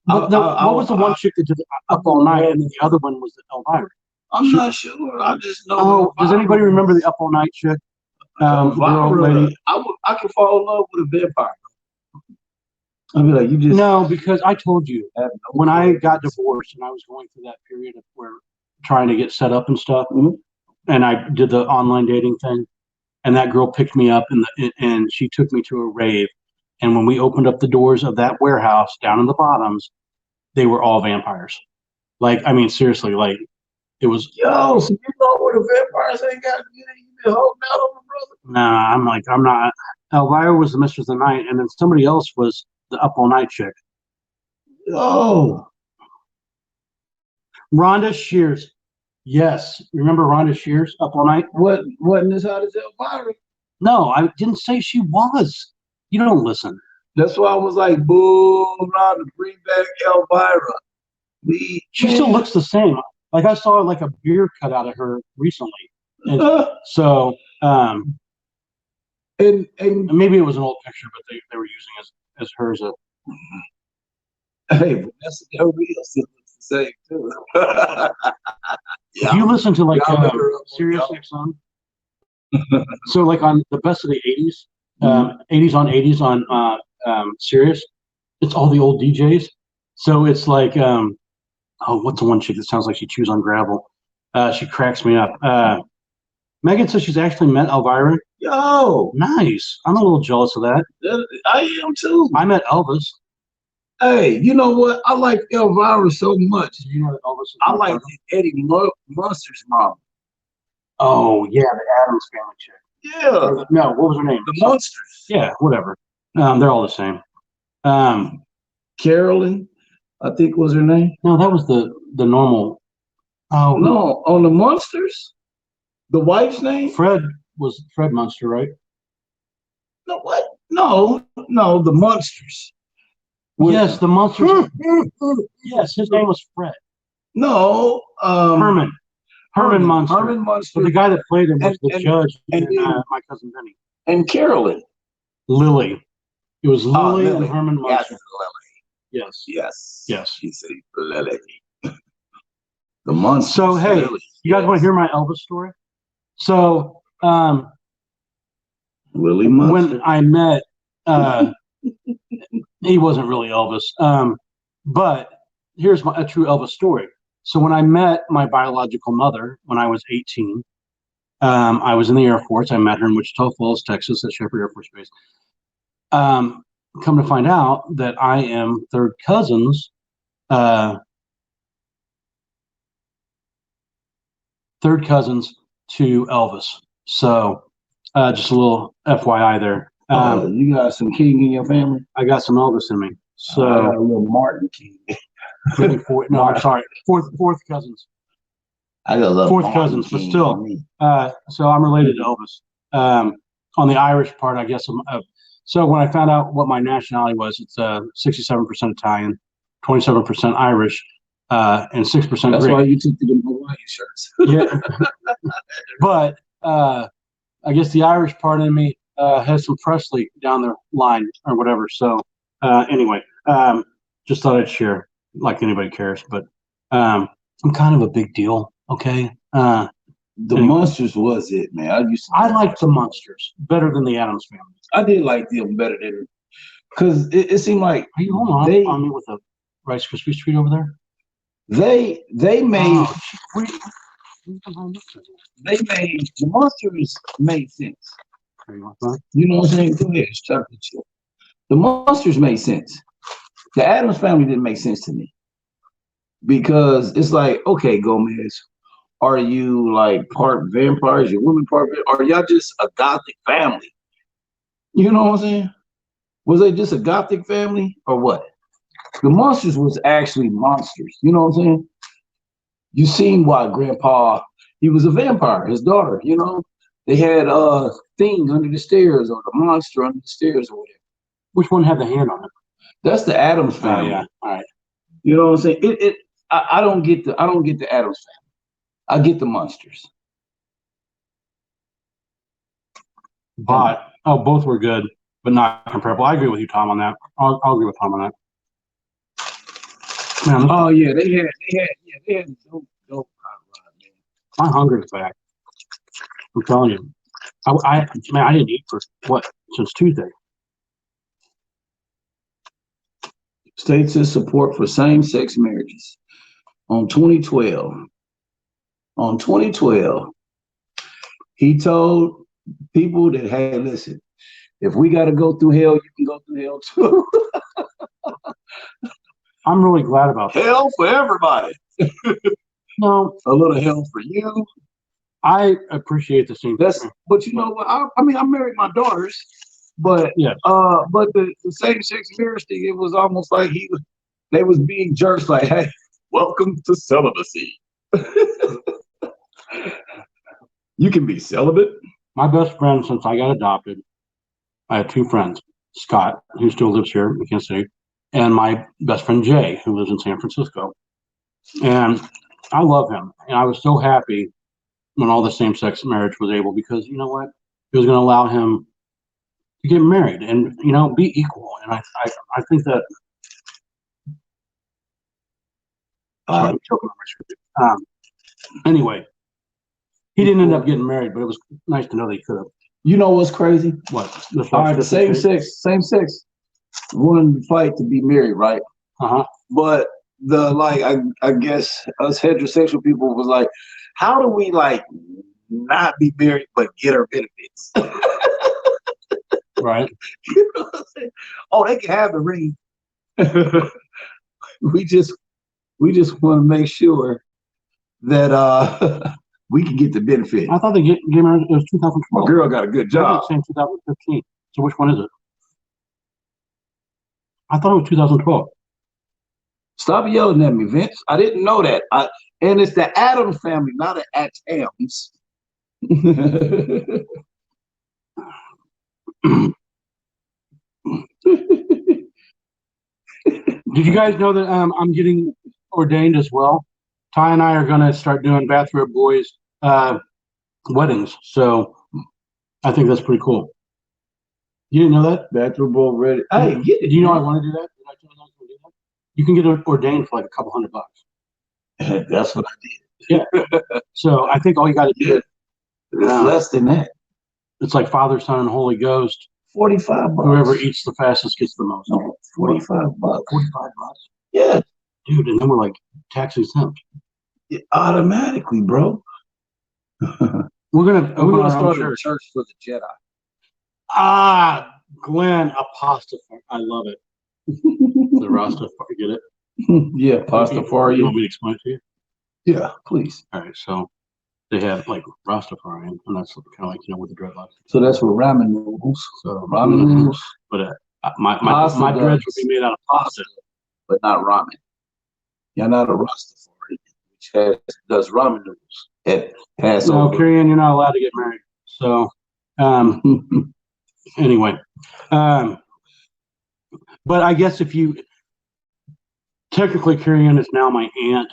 What was the one chick that did Up All Night, and then the other one was Elvira? I'm not sure. I just know. Oh, does anybody remember the Up All Night chick? Lady. I could fall in love with a vampire. I'd be like, you just no, because I told you when I got divorced and I was going through that period of where trying to get set up and stuff, and I did the online dating thing, and that girl picked me up and she took me to a rave, and when we opened up the doors of that warehouse down in the bottoms, they were all vampires. Like, I mean, seriously, like it was. Yo, so you know where the vampires ain't got to get it? You been holding out on the brother? Nah, I'm not. Elvira was the Mistress of the Night, and then somebody else was the Up All Night chick. Oh. Rhonda Shear. Yes. Remember Rhonda Shear, Up All Night? Wasn't as hot as Elvira? No, I didn't say she was. You don't listen. That's why I was like, boo, Rhonda, bring back Elvira. She still looks the same. Like I saw like a beard cut out of her recently. And so and maybe it was an old picture, but they were using as hers. Hey, Vanessa Del Rio still looks the same too. If you listen to like Sirius XM, so like on the best of the 80s, 80s on Sirius, it's all the old DJs. So it's like what's the one chick that sounds like she chews on gravel? She cracks me up. Megan says she's actually met Elvira. Yo, nice. I'm a little jealous of that. I am too. I met Elvis. Hey, you know what? I like Elvira so much. You know Elvis. I like Eddie Munster's mom. Oh yeah, the Addams Family chick. Yeah. No, what was her name? The Munsters. Yeah, whatever. They're all the same. Carolyn, I think was her name. No, that was the normal. Oh no, on the Monsters, the wife's name. Fred was Fred Munster, right? No, what? No, the Monsters. Yes, the Monsters. Yes, his name was Fred. No, Herman Munster. Herman Munster. But the guy that played him was the judge and My Cousin Vinny. And Carolyn. Lily. It was Lily and Herman Munster. Yes, Lily. Yes. She said Lily. The Monsters. So hey, you guys want to hear my Elvis story? So Lily Munster. When I met he wasn't really Elvis. But here's a true Elvis story. So when I met my biological mother when I was 18, I was in the Air Force. I met her in Wichita Falls, Texas, at Shepherd Air Force Base. Come to find out that I am third cousins to Elvis. So just a little FYI there. You got some King in your family? I got some Elvis in me. So I got a little Martin King. No, I'm sorry. Fourth cousins. I got a little fourth Martin cousins, King but still. So I'm related to Elvis. On the Irish part, I guess. So when I found out what my nationality was, it's 67% Italian, 27% Irish, and 6% Greek. That's why you took the Hawaiian shirts. Yeah. But I guess the Irish part in me has some Presley down the line or whatever. So anyway, just thought I'd share, like anybody cares. But I'm kind of a big deal. Okay. The Monsters was it, man. I liked the Monsters better than the Addams Family. I did like them better than, because it seemed like. Are you holding on me with a Rice Krispies treat over there? They made the Monsters made sense. You know what I'm saying? Go ahead, it's chocolate chip. The Monsters made sense. The Addams Family didn't make sense to me, because it's like, okay, Gomez, are you like part vampires? Your woman part? Are y'all just a gothic family? You know what I'm saying? Was they just a gothic family or what? The Monsters was actually monsters. You know what I'm saying? You seen why Grandpa, he was a vampire, his daughter, you know? They had thing under the stairs, or the monster under the stairs, or whatever. Which one had the hand on it? That's the Addams Family. Yeah. All right. You know what I'm saying? I don't get the Addams Family. I get the Monsters. But both were good, but not comparable. I agree with you, Tom, on that. I'll agree with Tom on that. Man, oh yeah, they had dope hot rod, man. My hunger is back. I'm telling you. I didn't eat for since Tuesday. States his support for same-sex marriages. On 2012, he told people that, hey, listen, if we got to go through hell, you can go through hell too. I'm really glad about that. Hell for everybody. No, a little hell for you. I appreciate the same. But you know what? I mean, I married my daughters, but yeah. But the same-sex marriage thing, it was almost like they was being jerks, like, hey, welcome to celibacy. You can be celibate. My best friend since I got adopted, I had two friends, Scott, who still lives here in Kansas City, and my best friend Jay, who lives in San Francisco. And I love him. And I was so happy when all the same-sex marriage was able, because you know what? It was going to allow him to get married and, you know, be equal. And I think that I'm choking on my shirt. Anyway, he didn't end up getting married, but it was nice to know that he could have. You know what's crazy? What? All right, same sex wouldn't fight to be married, right? But I guess us heterosexual people was like, how do we like not be married but get our benefits? Right. You know what I'm saying? Oh, they can have the ring. we just want to make sure that we can get the benefit. I thought they gave married. It was 2012. My girl got a good job. Saying 2015. So which one is it? I thought it was 2012. Stop yelling at me, Vince. I didn't know that. And it's the Addams family, not the Attams. Did you guys know that I'm getting ordained as well? Ty and I are going to start doing Bathrobe Boyz weddings. So I think that's pretty cool. You didn't know that? Bathrobe Boyz ready. Hey, get it. Do you know I want to do that? Did I tell you I was going to do that? You can get ordained for like a couple $100. That's what I did. Yeah. So I think all you got to do is less than that. It's like Father, Son, and Holy Ghost. $45. Whoever eats the fastest gets the most. No, $45. $45. Yeah. Dude, and then we're like tax exempt. Automatically, bro. We're gonna start a church for the Jedi. Ah, Glenn Apostafari. I love it. The Rastafari, get it? Yeah, Pastafari. You want me to explain it to you? Yeah, please. All right, so they have like Rastafari, and that's kind of like, with the dreadlocks. So that's for ramen noodles. So ramen noodles. But my dreads would be made out of pasta, but not ramen. You're not a Rastafari, which does ramen noodles at Passover. No, Carrie Ann, you're not allowed to get married. So, anyway, but I guess if you technically, Carrie Ann is now my aunt,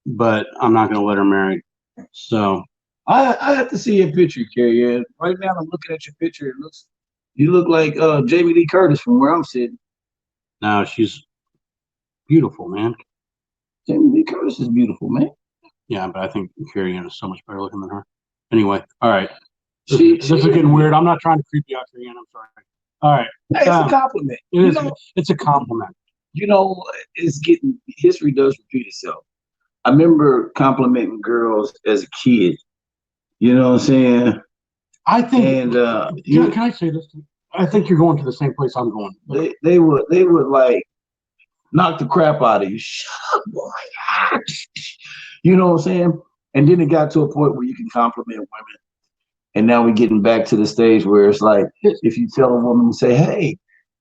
but I'm not going to let her marry. So I have to see your picture, Carrie Ann. Right now, I'm looking at your picture. You look like Jamie Lee Curtis from where I'm sitting. No, she's beautiful, man. Jamie Lee Curtis is beautiful, man. Yeah, but I think Carrie Ann is so much better looking than her. Anyway, all right. This is getting weird. I'm not trying to creep you out, Carrie Ann. I'm sorry. All right. Hey, it's a compliment. It's a compliment. It's getting, history does repeat itself. I remember complimenting girls as a kid. You know what I'm saying? I think. And can I say this? I think you're going to the same place I'm going. They would like knock the crap out of you. Shut up, boy. You know what I'm saying? And then it got to a point where you can compliment women. And now we're getting back to the stage where it's like, if you tell a woman, say, "Hey,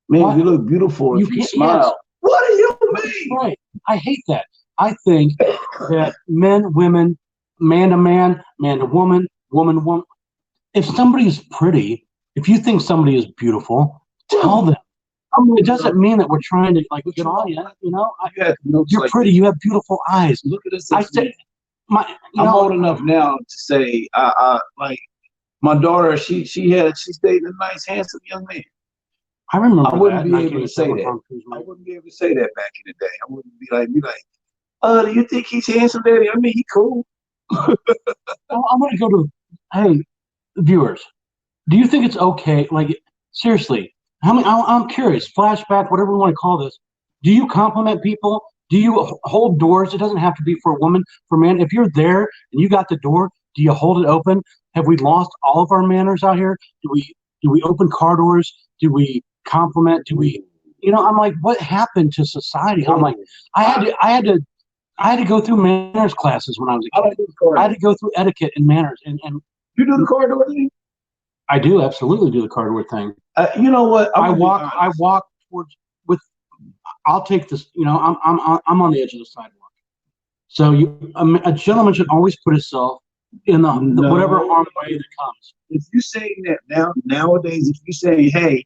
man, you look beautiful if you smile." Yes. What do you mean? Right. I hate that. I think that men, women, man to man, man to woman, woman to woman. If somebody is pretty, if you think somebody is beautiful, tell them. It doesn't mean that we're trying to get on you. You're pretty. You have beautiful eyes. Look at this. I said, I'm old enough now to say, like my daughter. She's dating a nice, handsome young man. I remember. I wouldn't be able to say that. I wouldn't be able to say that back in the day. I wouldn't be like, do you think he's handsome, Daddy? I mean, he cool. I'm gonna go to, hey, viewers, do you think it's okay? Like, seriously, I'm curious. Flashback, whatever we want to call this. Do you compliment people? Do you hold doors? It doesn't have to be for a woman, for a man. If you're there and you got the door, do you hold it open? Have we lost all of our manners out here? Do we open car doors? Do we compliment? Do we? I'm like, what happened to society? I'm like, I had to go through manners classes when I was a kid. I had to go through etiquette and manners. And you do the car door thing? I do absolutely do the car door thing. You know what? I walk towards with. I'll take this. I'm on the edge of the sidewalk. So a gentleman should always put himself in the whatever harm way that comes. If you're saying that nowadays, if you're saying, hey,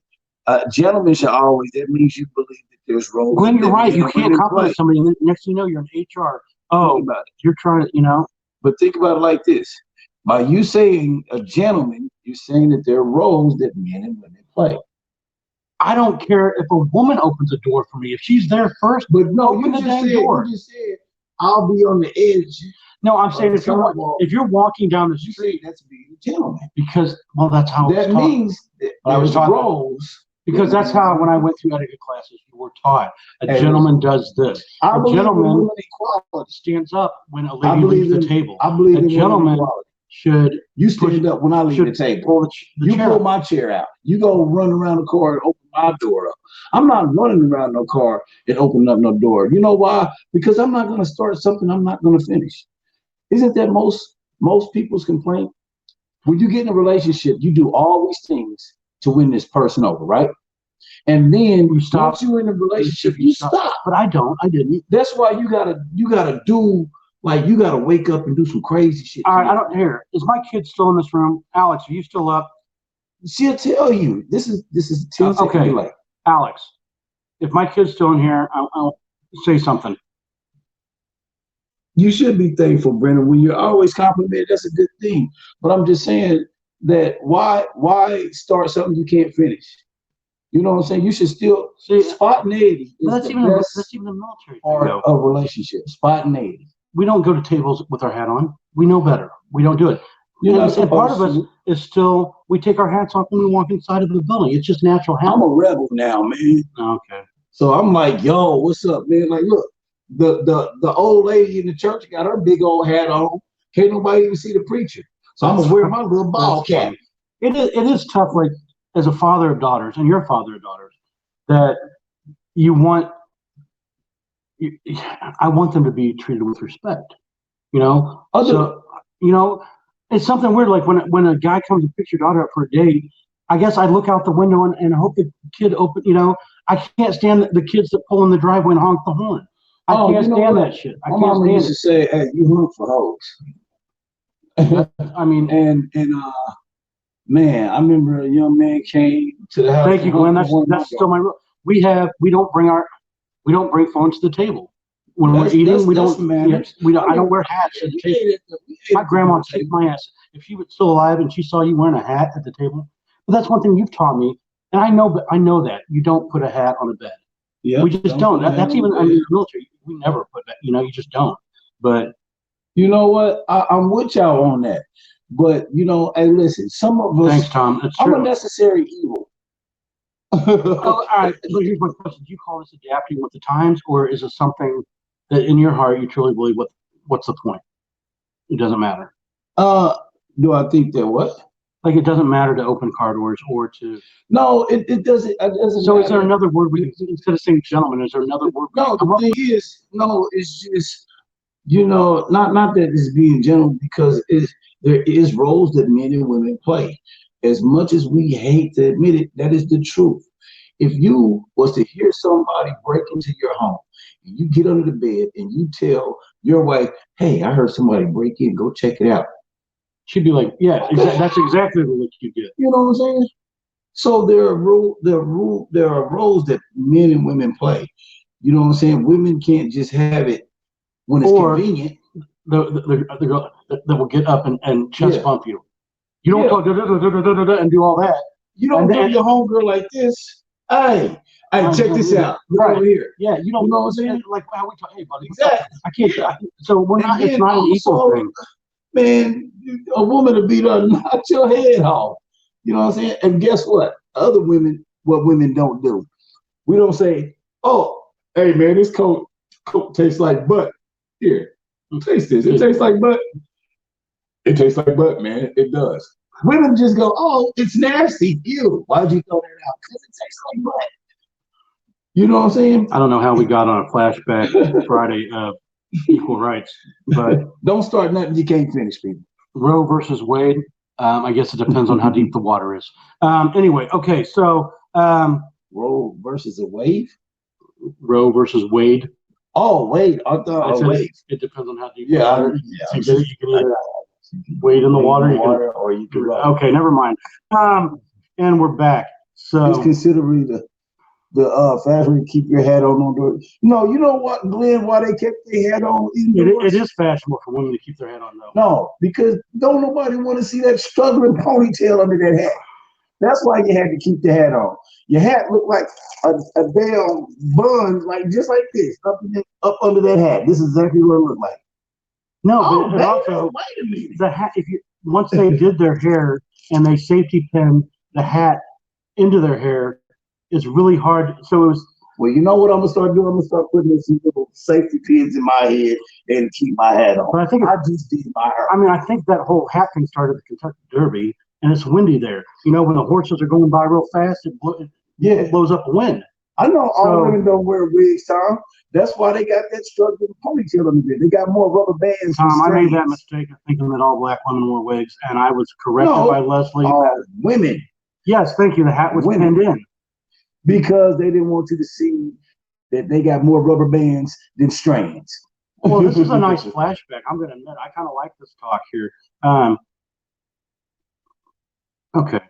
gentlemen should always, that means you believe that there's roles. Glenn, you're right. You can't compliment somebody, and next thing you know, you're in HR. Oh, you're trying to, But think about it like this. By you saying a gentleman, you're saying that there are roles that men and women play. I don't care if a woman opens a door for me. If she's there first, but no, open the damn door. You just said, I'll be on the edge. No, I'm saying if you're walking down the street, that's being a gentleman. Because that's how that means that there's roles. Because that's how, when I went through etiquette classes, you were taught a gentleman does this. A gentleman stands up when a lady leaves the table. I believe a gentleman should. You stand up when I leave the table. You pull my chair out. You go run around the car and open my door up. I'm not running around no car and opening up no door. You know why? Because I'm not going to start something I'm not going to finish. Isn't that most people's complaint? When you get in a relationship, you do all these things to win this person over, right? And then you stop. Once you're in a relationship, you stop. But I don't. I didn't. That's why you gotta do like you gotta wake up and do some crazy shit. All right, I don't hear. Is my kid still in this room? Alex, are you still up? She'll tell you. This is 10 seconds okay. delay. Alex, if my kid's still in here, I'll say something. You should be thankful, Brendan. When you're always complimented, that's a good thing. But I'm just saying that why start something you can't finish? You know what I'm saying? You should still spontaneity is that's even the military part of relationship. Spontaneity. We don't go to tables with our hat on. We know better. We don't do it. And part of us is still, we take our hats off when we walk inside of the building. It's just natural habit. I'm a rebel now, man. Okay. So I'm like, yo, what's up, man? Like, look, the old lady in the church got her big old hat on. Can't nobody even see the preacher. So I'm gonna wear my little ball cap. It is tough, like as a father of daughters, and you're a father of daughters, that I want them to be treated with respect. You know? So, you know, it's something weird, like when a guy comes and picks your daughter up for a date, I guess I look out the window and hope the kid I can't stand the kids that pull in the driveway and honk the horn. I can't stand that shit. My mama used to say, hey, you honk for hoes. I mean, and man, I remember a young man came to the house. Thank you, Glenn. That's still my rule. We don't bring phones to the table. When we're eating, we don't. I don't wear hats at the table. My grandma kicked my ass. If she was still alive and she saw you wearing a hat at the table, but that's one thing you've taught me, and I know that you don't put a hat on a bed. Yeah, we just don't. That's even in the military. We never put that. You know, you just don't. But you know what? I'm with y'all on that. But you know, hey, listen, some of us. Thanks, Tom. That's I'm true. a necessary evil. All right. So here's my question: do you call this adapting with the times, or is it something that in your heart you truly believe? What's the point? It doesn't matter. Do I think that what? Like it doesn't matter to open car doors or to. No, it doesn't. It doesn't. So matter. Is there another word we instead of saying gentleman? Is there another word? No, the thing is, no, it's just not that it's being gentleman because there is roles that men and women play. As much as we hate to admit it, that is the truth. If you was to hear somebody break into your home, and you get under the bed and you tell your wife, "Hey, I heard somebody break in. Go check it out." She'd be like, "Yeah, that's exactly the look you get." You know what I'm saying? So there are roles that men and women play. You know what I'm saying? Women can't just have it when it's convenient. The girl that will get up and chest bump you. You don't go and do all that. You don't do your homegirl like this. Hey, check this out. Right over here. Yeah, you don't know what I'm saying? Like how we talk. Hey, buddy. Exactly. I can't. So we're not. It's not an equal thing. Man, a woman to beat her, knock your head off. You know what I'm saying? And guess what? What women don't do. We don't say, "Oh, hey man, this coat tastes like butt. Here, taste this. It tastes like butt. It tastes like butt, man. It does." Women just go, "Oh, it's nasty. Ew. Why'd you throw that out? Because it tastes like butt." You know what I'm saying? I don't know how we got on a flashback Friday of equal rights, but don't start nothing you can't finish, people. Roe versus Wade. I guess it depends on how deep the water is. Anyway, okay, so Roe versus a wave. Roe versus Wade. Oh, Wade. I thought wave. It depends on how deep. Yeah, you can either wade in the water, or you can. Okay, never mind. And we're back. So it's considerably the fashion to keep your hat on the. No, you know what, Glenn? Why they kept their hat on? It is fashionable for women to keep their hat on, though. No, because don't nobody want to see that struggling ponytail under that hat. That's why you had to keep the hat on. Your hat looked like a damn bun, like just like this, up under that hat. This is exactly what it looked like. No, but also wait a minute. The hat. Once they did their hair and they safety pinned the hat into their hair, it's really hard. So it was. Well, you know what I'm gonna start doing? I'm gonna start putting these little safety pins in my head and keep my hat on. But I think I just did my hair. I mean, I think that whole hat thing started at the Kentucky Derby, and it's windy there. You know, when the horses are going by real fast, it blows up a wind. I know all women don't wear wigs, Tom. That's why they got that struggling ponytail on there. They got more rubber bands. Tom, I made that mistake of thinking that all black women wore wigs, and I was corrected by Leslie. Women. Yes, thank you. The hat was pinned in. because they didn't want you to see that they got more rubber bands than strands. Well, this is a nice flashback. I'm going to admit, I kind of like this talk here. Okay.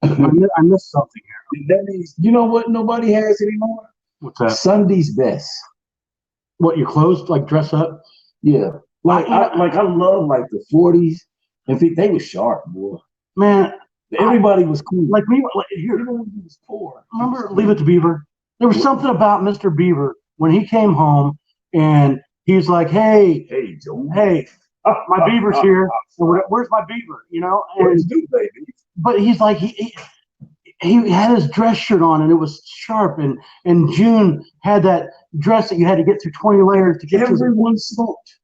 I missed something here. That means, you know what nobody has anymore? What's that? Sunday's best. What, your clothes, like dress up? Yeah. I love like the 40s. I think they were sharp, boy. Man. Everybody was cool. Like me, here, everyone was poor. Remember Leave It to Beaver? There was something about Mr. Beaver when he came home and he's like, hey, Joe. Hey, my beaver's here. Where's my beaver? You know? Where's you, baby? But he's like, he had his dress shirt on and it was sharp. And June had that dress that you had to get through 20 layers to get Everyone smoked.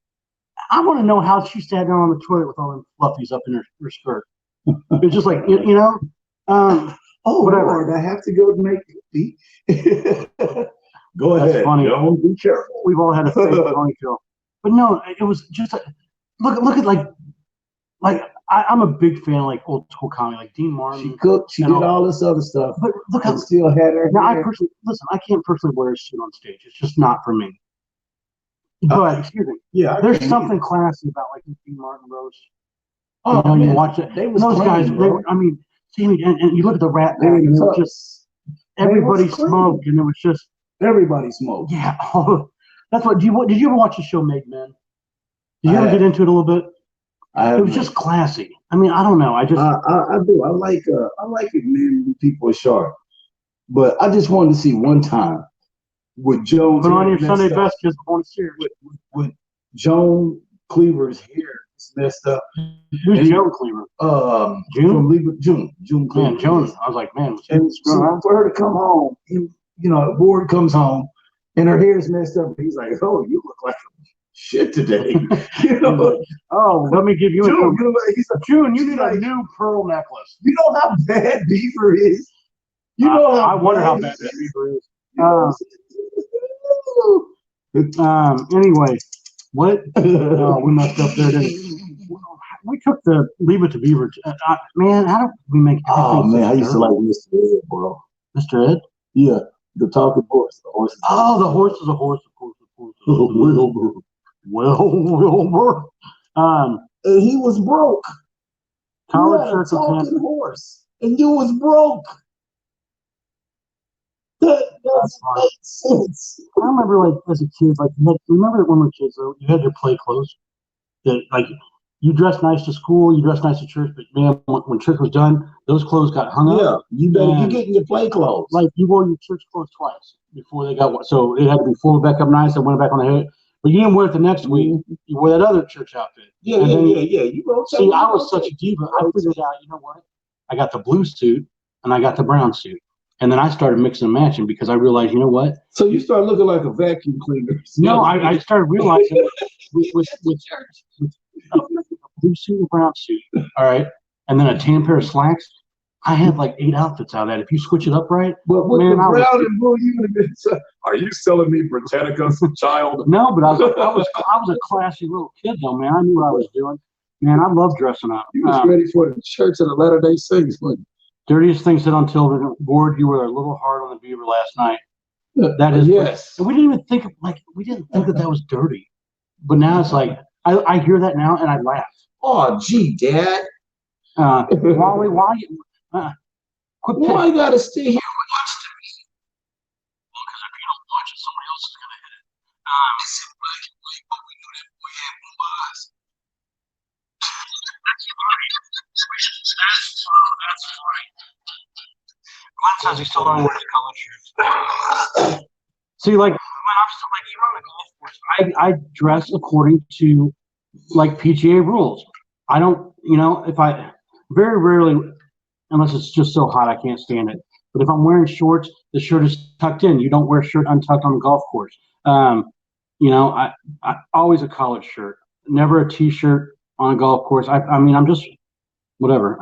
I want to know how she sat down on the toilet with all them fluffies up in her skirt. It's just like, you know, whatever. Lord, I have to go to make pee. Go ahead. That's funny. Don't be careful. We've all had a fake ponytail. But no, it was just look at like I'm a big fan of like old school comedy, like Dean Martin. She cooked, she did all this other stuff. But look how still had her. Now I can't personally wear shit on stage. It's just not for me. But excuse me. Yeah. There's something classy about like the Dean Martin roast. Oh, you know, you watch it. Those guys, I mean, Sammy, and you look at the Rat Pack, and it was just everybody smoked, and it was just everybody smoked. Yeah, that's what. Did you ever watch the show Made Men? Did you ever get into it a little bit? It was just classy. I mean, I don't know. I do. I like it, man. When people are sharp, but I just wanted to see one time with Joan. Put on your Sunday best, just on series. With Joan Cleaver's hair messed up. Who's Joan Cleaver? June. June Cleaver. Man, Joan. I was like, man. And so for her to come home, you know, Ward comes home, and her hair's messed up. And he's like, "Oh, you look like shit today." You know. Oh, let me give you June. June, you need a new pearl necklace. You know how bad Beaver is. You know how I wonder how bad that Beaver is. Anyway, what? We messed up there, didn't we? We took the Leave It to Beaver. Man, how do we make everything? Oh, man, I used to like Mr. Ed, bro. Mr. Ed? Yeah, the talking horse. The horse. The horse is a horse, of course. Wilbur. And he was broke. College church talking horse, and you was broke. That doesn't make sense. I remember, like, as a kid, like, remember when we were kids, though, you had your play clothes. That, like, you dressed nice to school, you dressed nice to church, but man, when church was done, those clothes got hung up. Yeah, you better you getting your play clothes. Like, you wore your church clothes twice before they got one. So it had to be folded back up nice and went back on the head. But you didn't wear it the next week. You wore that other church outfit. Yeah. You see, I was such a diva. I figured out, you know what? I got the blue suit and I got the brown suit. And then I started mixing and matching because I realized, you know what? So you started looking like a vacuum cleaner. No, I started realizing with a blue suit and brown suit, all right, and then a tan pair of slacks. I had like 8 outfits out of that. If you switch it up right, but with the brown and blue, you would have been. Are you selling me Britannica, child? No, but I was a classy little kid though, man. I knew what I was doing. Man, I love dressing up. You was ready for the church of the Latter-day Saints, wasn't you? Dirtiest thing said on television, Ward, you were a little hard on the Beaver last night. That is, yes. And we didn't even think that was dirty. But now it's like, I hear that now and I laugh. Oh, gee, Dad. Wally, why I gotta stay here and watch TV? Well, because if you don't watch it, somebody else is gonna hit it. It's in black and white, but we knew that boy had blue eyes. That's funny. That's funny. Glenn says he's still don't wear his college shoes. See, like when I'm still like even on the golf course, I dress according to like PGA rules. I don't, if I very rarely, unless it's just so hot I can't stand it. But if I'm wearing shorts, the shirt is tucked in. You don't wear a shirt untucked on the golf course. I always a collared shirt, never a t-shirt on a golf course. I mean, I'm just whatever.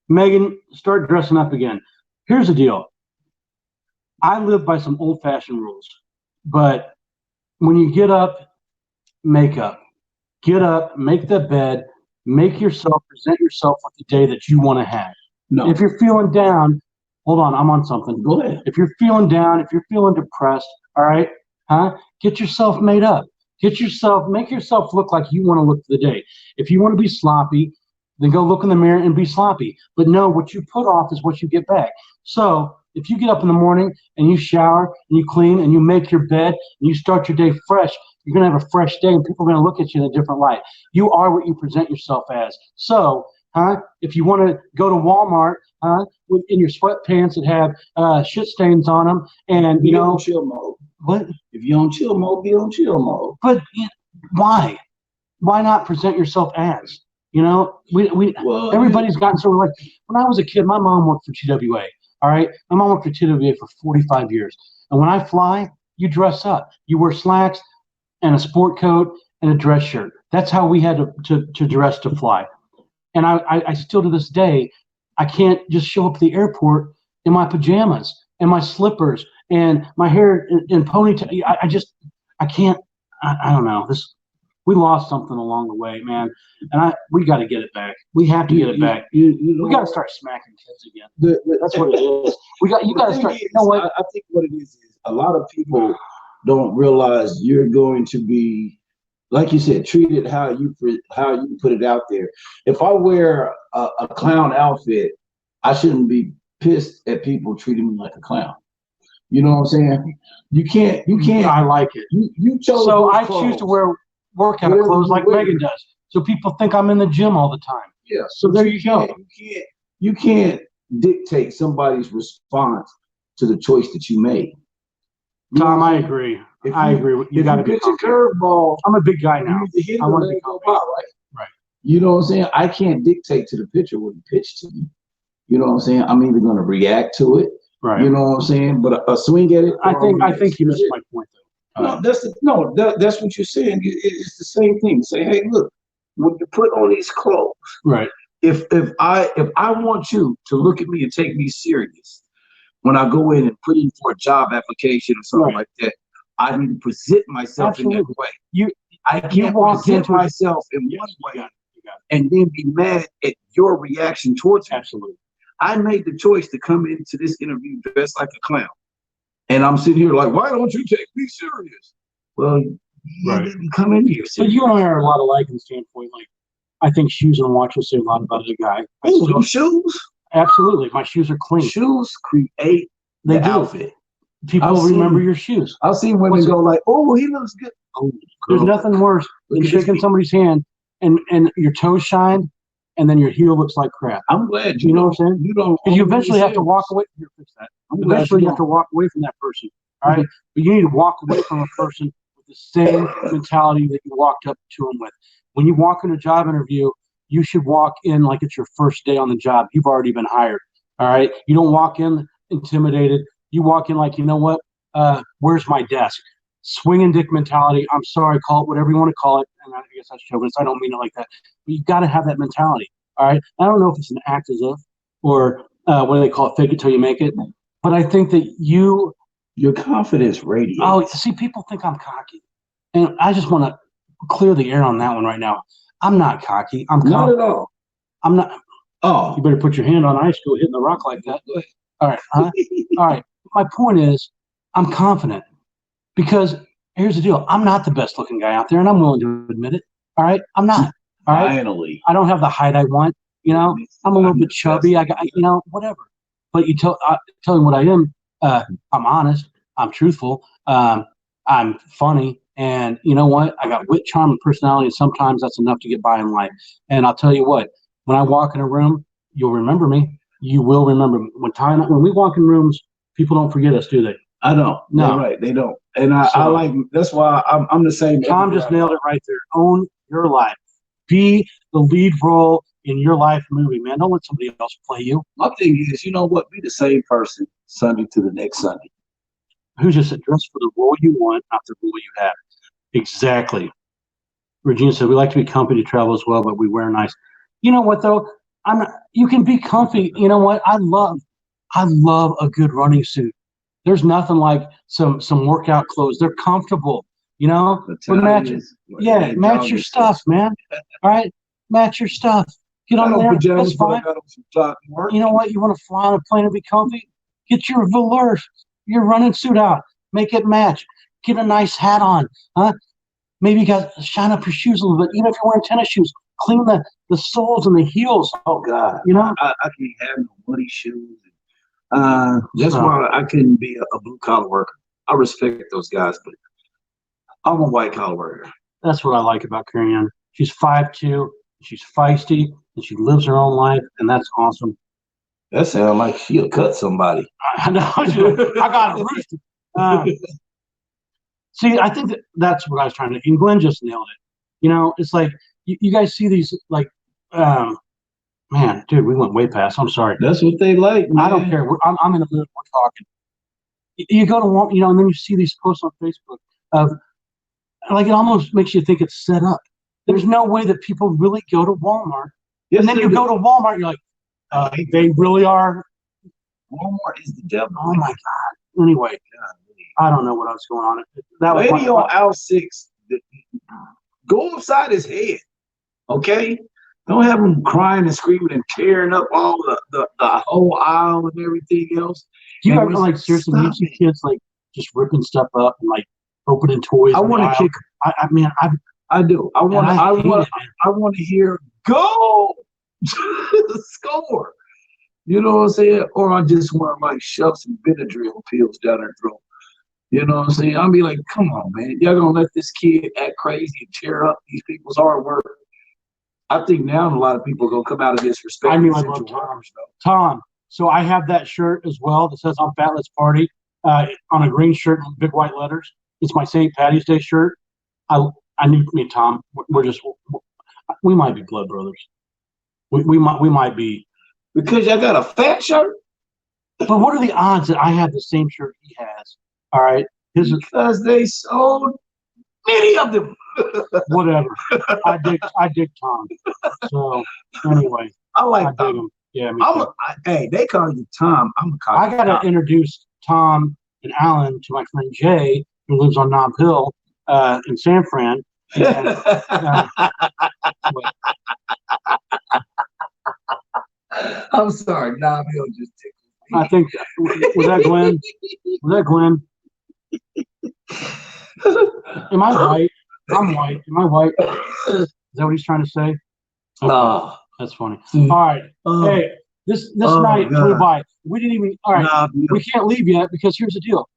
Megan, start dressing up again. Here's the deal. I live by some old-fashioned rules, but when you get up, make up. Get up, make the bed, present yourself with the day that you want to have. No. If you're feeling down, hold on, I'm on something. Go ahead. If you're feeling down, if you're feeling depressed, all right, get yourself made up. Make yourself look like you want to look for the day. If you want to be sloppy, then go look in the mirror and be sloppy. But no, what you put off is what you get back. So if you get up in the morning and you shower and you clean and you make your bed and you start your day fresh, you're going to have a fresh day and people are going to look at you in a different light. You are what you present yourself as. So, if you want to go to Walmart, in your sweatpants that have shit stains on them, and you know, chill mode. What? If you're on chill mode, be on chill mode. But why? Why not present yourself as? You know, everybody's gotten so like. When I was a kid, my mom worked for TWA. All right, my mom worked for TWA for 45 years, and when I fly, you dress up. You wear slacks and a sport coat and a dress shirt. That's how we had to dress to fly. And I still to this day, I can't just show up at the airport in my pajamas and my slippers and my hair in ponytail. I can't. I don't know. We lost something along the way, man, and we got to get it back. We have to get it back. We got to start smacking kids again. That's what it is. You got to start. You know what? I think what it is a lot of people don't realize you're going to be, like you said, treated how you put it out there. If I wear a clown outfit, I shouldn't be pissed at people treating me like a clown. You know what I'm saying? You can't. I like it. You chose. So I choose to wear workout clothes like Megan does, so people think I'm in the gym all the time. Yeah. So there you go. You can't dictate somebody's response to the choice that you made. Tom, I agree. I agree. You got to pitch a curveball. I'm a big guy now. I want to go by, right? You know what I'm saying? I can't dictate to the pitcher what he pitched to me. You know what I'm saying? I'm either going to react to it. Right. You know what I'm saying? But a swing at it. I think you missed my point though. That's what you're saying. It's the same thing. Say, hey, look, when you put on these clothes, right? If I want you to look at me and take me serious when I go in and put in for a job application or something like that, I need to present myself in that way. I can't present myself in one way and then be mad at your reaction towards me. Absolutely. I made the choice to come into this interview dressed like a clown. And I'm sitting here like, why don't you take me serious? Well, you didn't come in here serious. But you and I are a lot alike in the standpoint. Like, I think shoes and watches say a lot about a guy. Oh, shoes? Absolutely. My shoes are clean. Shoes create the outfit. People remember your shoes. I've seen women go like, oh, he looks good. Oh, there's nothing worse than shaking somebody's hand and your toes shine and then your heel looks like crap. I'm glad you know what I'm saying? You eventually have to walk away. Fix that. Eventually, you have to walk away from that person. All right, but you need to walk away from a person with the same mentality that you walked up to them with. When you walk in a job interview, you should walk in like it's your first day on the job. You've already been hired. All right, you don't walk in intimidated. You walk in like, you know what? Where's my desk? Swinging dick mentality. I'm sorry, call it whatever you want to call it. And I guess that's chauvinist. I don't mean it like that. But you got to have that mentality. All right. I don't know if it's an act as if or what do they call it? Fake it till you make it. But I think that your confidence radiates. Oh, see, people think I'm cocky, and I just want to clear the air on that one right now. I'm not cocky. I'm not at all. I'm not. Oh, you better put your hand on ice. Go hitting the rock like that. All right. All right. My point is, I'm confident because here's the deal. I'm not the best looking guy out there, and I'm willing to admit it. All right. I'm not. All right. Finally. I don't have the height I want. You know, I'm a little bit chubby. I got, you know, whatever. But you tell me what I am. I'm honest. I'm truthful. I'm funny. And you know what? I got wit, charm, and personality. And sometimes that's enough to get by in life. And I'll tell you what, when I walk in a room, you'll remember me. You will remember me. When we walk in rooms, people don't forget us, do they? I don't. No, right. They don't. And I like, that's why I'm the same. Tom just nailed it right there. Own your life. Be the lead role in your life movie, man. Don't let somebody else play you. My thing is, you know what? Be the same person Sunday to the next Sunday. Who's just dressed for the role you want, not the role you have. Exactly. Regina said, we like to be comfy to travel as well, but we wear nice. You know what, though? You can be comfy. You know what? I love a good running suit. There's nothing like some workout clothes. They're comfortable. You know? Match your stuff, man. All right? Match your stuff. Get on there. That's fine. You know what? You want to fly on a plane and be comfy? Get your velour, your running suit out. Make it match. Get a nice hat on. Huh? Maybe you got shine up your shoes a little bit. Even if you're wearing tennis shoes, clean the soles and the heels. Oh God, you know I can't have no muddy shoes. That's why I couldn't be a blue collar worker. I respect those guys, but I'm a white collar worker. That's what I like about Carrie Ann. She's 5'2", she's feisty, and she lives her own life, and that's awesome. That sounds like she'll cut somebody. I know. I got it roosted. See, I think that's what I was trying to. And Glenn just nailed it. You know, it's like you guys see these like, man, dude, we went way past. I'm sorry. That's what they like. Man. I don't care. I'm in the mood. We're talking. You go to Walmart, you know, and then you see these posts on Facebook of, like, it almost makes you think it's set up. There's no way that people really go to Walmart. Yes, and then you go to Walmart, you're like, they really are. Walmart is the devil. Oh my God. Anyway, I don't know what else going on. That was lady on aisle 6. Go upside his head, okay? Don't have him crying and screaming and tearing up all the whole aisle and everything else. You ever like seriously you see kids like just ripping stuff up and like opening toys? I want to kick. I do. I want to hear go score. You know what I'm saying? Or I just want to like shove some Benadryl pills down her throat. You know what I'm saying? I'll be like, come on, man. Y'all gonna let this kid act crazy and tear up these people's hard work? I think now a lot of people are gonna come out of this respect. I mean, I love Tom. So I have that shirt as well that says "I'm Fat, Let's Party" on a green shirt in big white letters. It's my St. Patty's Day shirt. I knew me and Tom. We might be blood brothers. We might be. Because I got a fat shirt. But what are the odds that I have the same shirt he has? All right, because they sold many of them. Whatever. I dig Tom. So anyway, I like dig him. Yeah, me too. Hey, they call you Tom. I gotta introduce Tom and Alan to my friend Jay, who lives on Nob Hill in San Fran. I'm sorry, Nob Hill just tickled me. I think was that Glenn? Was that Glenn? Am I white? I'm white. Am I white? Is that what he's trying to say? Okay. That's funny. All right. Hey, this night flew by. We didn't even. All right. We can't leave yet because here's the deal.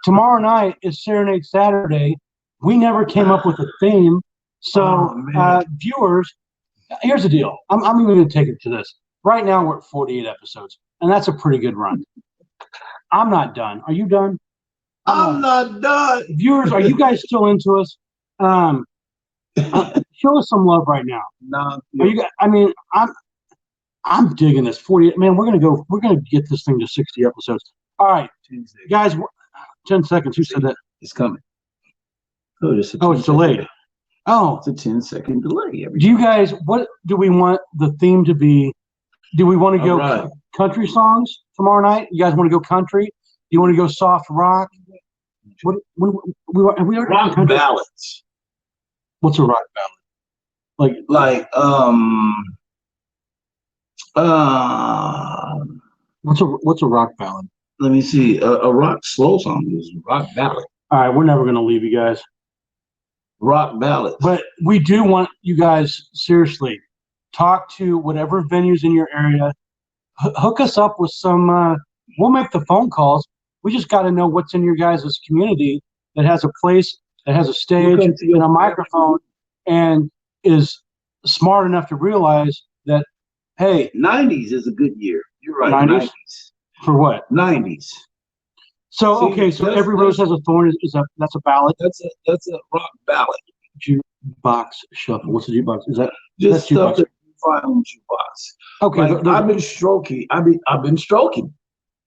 Tomorrow night is Serenade Saturday. We never came up with a theme. So, viewers, here's the deal. I'm even going to take it to this. Right now, we're at 48 episodes, and that's a pretty good run. I'm not done. Are you done? I'm not done. Viewers, are you guys still into us? Show us some love right now. No. Are you guys, I mean, I'm digging this 48. Man, we're gonna get this thing to 60 episodes. All right, guys. 10 seconds. Who said that? It's coming. Oh, it's delayed. Oh, it's a 10-second delay. Do you guys? What do we want the theme to be? Do we want to go country songs tomorrow night? You guys want to go country? Do you want to go soft rock? Have we already rock ballads? What's a rock ballad? What's a rock ballad? Let me see. A rock slow song is a rock ballad. All right, we're never gonna leave you guys. Rock ballads. But we do want you guys seriously talk to whatever venues in your area. Hook us up with some. We'll make the phone calls. We just got to know what's in your guys' community that has a place, that has a stage and a microphone, and is smart enough to realize that, hey, 90s is a good year. You're right. 90s? For what? 90s. So so Every Rose Has a Thorn that's a ballad. That's a rock ballad. Jukebox shuffle. What's a jukebox? Is that just stuff that you find on jukebox? Okay, like, I've been stroking. I've been stroking.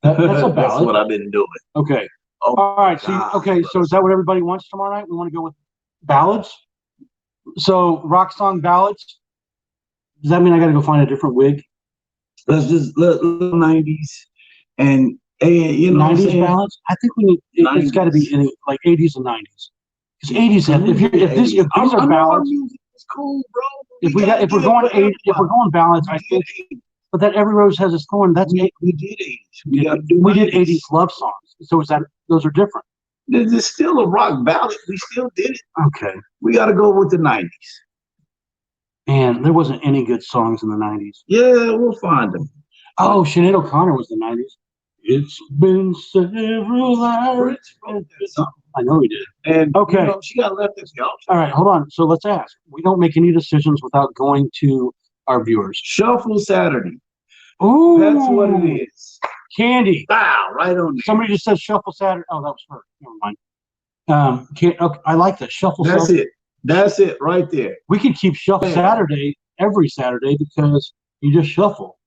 That's a ballad. That's what I've been doing. Okay. Oh, all right. So is that what everybody wants tomorrow night? We want to go with ballads. So rock song ballads. Does that mean I got to go find a different wig? Let's just little 90s and you know 90s ballads. I think we need. It's got to be any like 80s and 90s. Because 80s have. If these are ballads, it's cool, bro. If we're going ballads, I think But that Every Rose Has Its Thorn. That's we did 80s. We did 80s love songs. So is that those are different? There's still a rock ballad. We still did it. Okay. We got to go with the 90s. And there wasn't any good songs in the 90s. Yeah, we'll find them. Oh, Sinead O'Connor was the 90s. It's been several hours. I know he did. And okay, you know, she got left at the altar. All right, hold on. So let's ask. We don't make any decisions without going to our viewers. Shuffle Saturday. Ooh, that's what it is. Candy. Wow, right on. Somebody just said Shuffle Saturday. Oh, that was her. Never mind. Okay, I like that. Shuffle That's Saturday. it. That's it right there. We could keep Shuffle Saturday every Saturday because you just shuffle.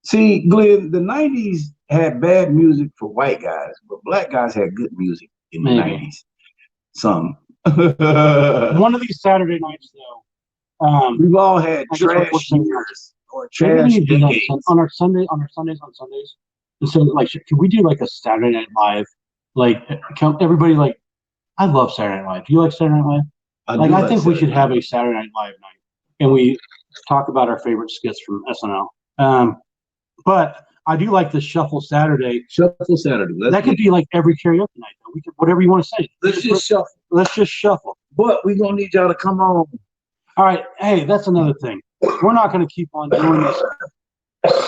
See, Glenn, the 90s had bad music for white guys, but black guys had good music in the 90s. Some. One of these Saturday nights, though. We've all had trash years or trash decades. On Sundays. And so, like, can we do like a Saturday Night Live? Like, everybody, like, I love Saturday Night Live. Do you like Saturday Night Live? I think we should have a Saturday Night Live night, and we talk about our favorite skits from SNL. But I do like the Shuffle Saturday. Shuffle Saturday. That could be like every karaoke night. Though. We could, whatever you want to say. Let's just shuffle. Let's just shuffle. But we're gonna need y'all to come on. All right. Hey, that's another thing. We're not going to keep on doing this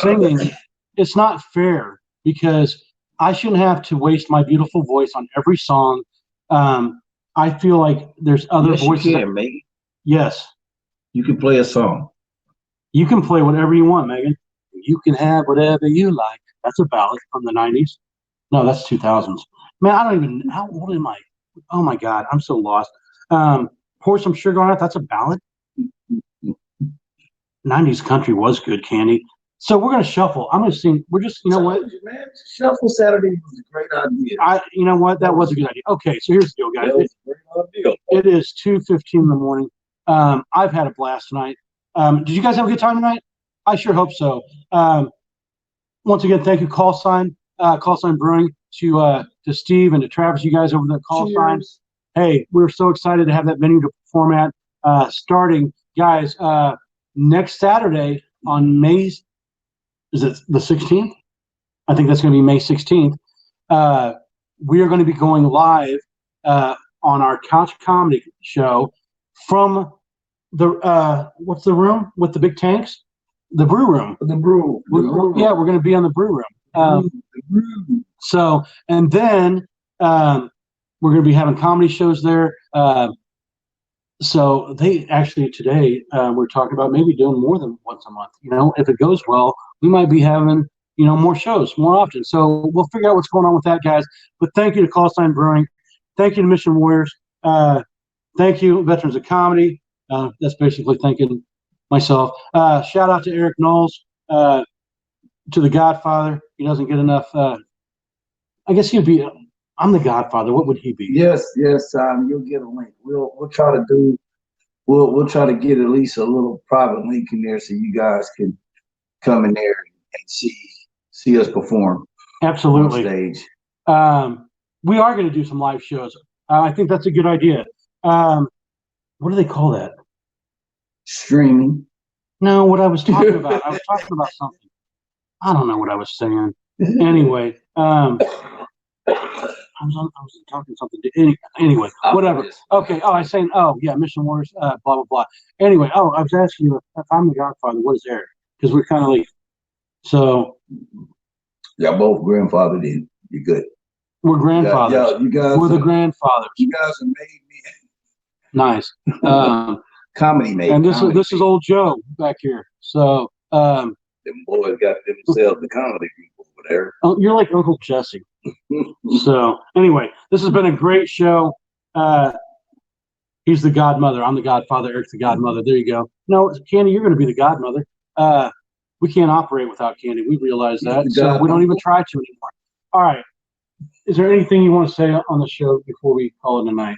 singing. It's not fair because I shouldn't have to waste my beautiful voice on every song. I feel like there's other voices. You can, Megan. Yes. You can play a song. You can play whatever you want, Megan. You can have whatever you like. That's a ballad from the 90s. No, that's 2000s. Man, I don't even, how old am I? Oh my God, I'm so lost. Pour Some Sugar on It. That's a ballad. 90s country was good, Candy. So we're going to shuffle. I'm going to sing. We're just, you know what? Man, Shuffle Saturday was a great idea. You know what? That was a good idea. Okay, so here's the deal, guys. That was a great idea. It is 2:15 in the morning. I've had a blast tonight. Did you guys have a good time tonight? I sure hope so. Once again, thank you, Call Sign Brewing, to Steve and to Travis, you guys over there at Call Sign. Hey, we're so excited to have that venue to perform at. Starting, guys, next Saturday on May, is it the 16th? I think that's going to be May 16th. We are going to be going live on our Couch Comedy show from the what's the room with the big tanks? The brew room. The brew. Yeah, we're going to be on the brew room. So, and then we're going to be having comedy shows there. So they actually today we're talking about maybe doing more than once a month. You know, if it goes well, we might be having more shows more often. So we'll figure out what's going on with that, guys. But thank you to Call Sign Brewing. Thank you to Mission Warriors. Thank you, Veterans of Comedy. That's basically thanking myself. Shout out to Eric Knowles, to the Godfather. He doesn't get enough. I guess he'd be. I'm the Godfather. What would he be? Yes. You'll get a link. We'll try to do. We'll try to get at least a little private link in there so you guys can come in there and see us perform. Absolutely. On stage. We are going to do some live shows. I think that's a good idea. What do they call that? Streaming. No, what I was talking about. I was talking about something. I don't know what I was saying. Anyway, I was talking something. Anyway, whatever. Okay. Oh, I was saying. Oh, yeah, Mission Wars. Blah blah blah. Anyway. Oh, I was asking you if I'm the Godfather. What is Eric? Because we're kind of like. So. Y'all both grandfathered in. You're good. We're grandfathers. Yeah, you guys. We're the grandfathers. You guys are made me. Nice. Comedy mate. And this is old Joe back here. So them boys got themselves the comedy people over there. Oh, you're like Uncle Jesse. So anyway, this has been a great show. He's the godmother. I'm the godfather. Eric's the godmother. There you go. No, Candy, you're going to be the godmother. We can't operate without Candy. We realize that. So we don't even try to anymore. All right. Is there anything you want to say on the show before we call it a night?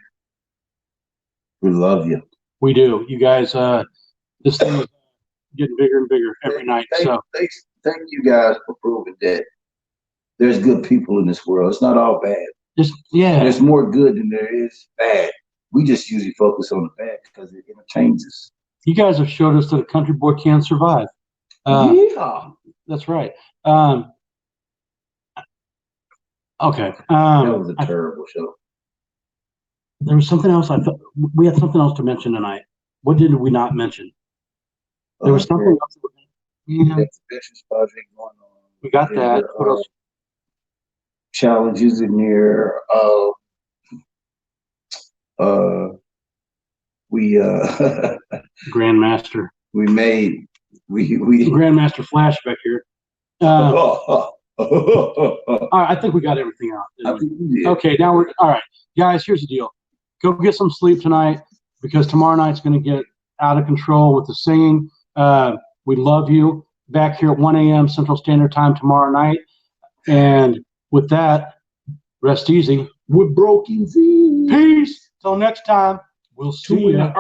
We love you. We do. You guys, this thing is getting bigger and bigger every night. Thank you guys for proving that there's good people in this world. It's not all bad. There's more good than there is bad. We just usually focus on the bad because it entertains us. You guys have showed us that a country boy can survive. Yeah. That's right. Okay. That was a terrible show. There was something else. I thought we had something else to mention tonight. What did we not mention? There was something else. Exhibitions project going on. We got that. What else? Challenges in there. We Grandmaster. we Grandmaster flashback here. All right, I think we got everything out. Okay, now we're all right, guys. Here's the deal: go get some sleep tonight because tomorrow night's going to get out of control with the singing. We love you. Back here at 1 a.m. Central Standard Time tomorrow night. And with that, rest easy. With broken Z. Peace. Till next time. We'll see you.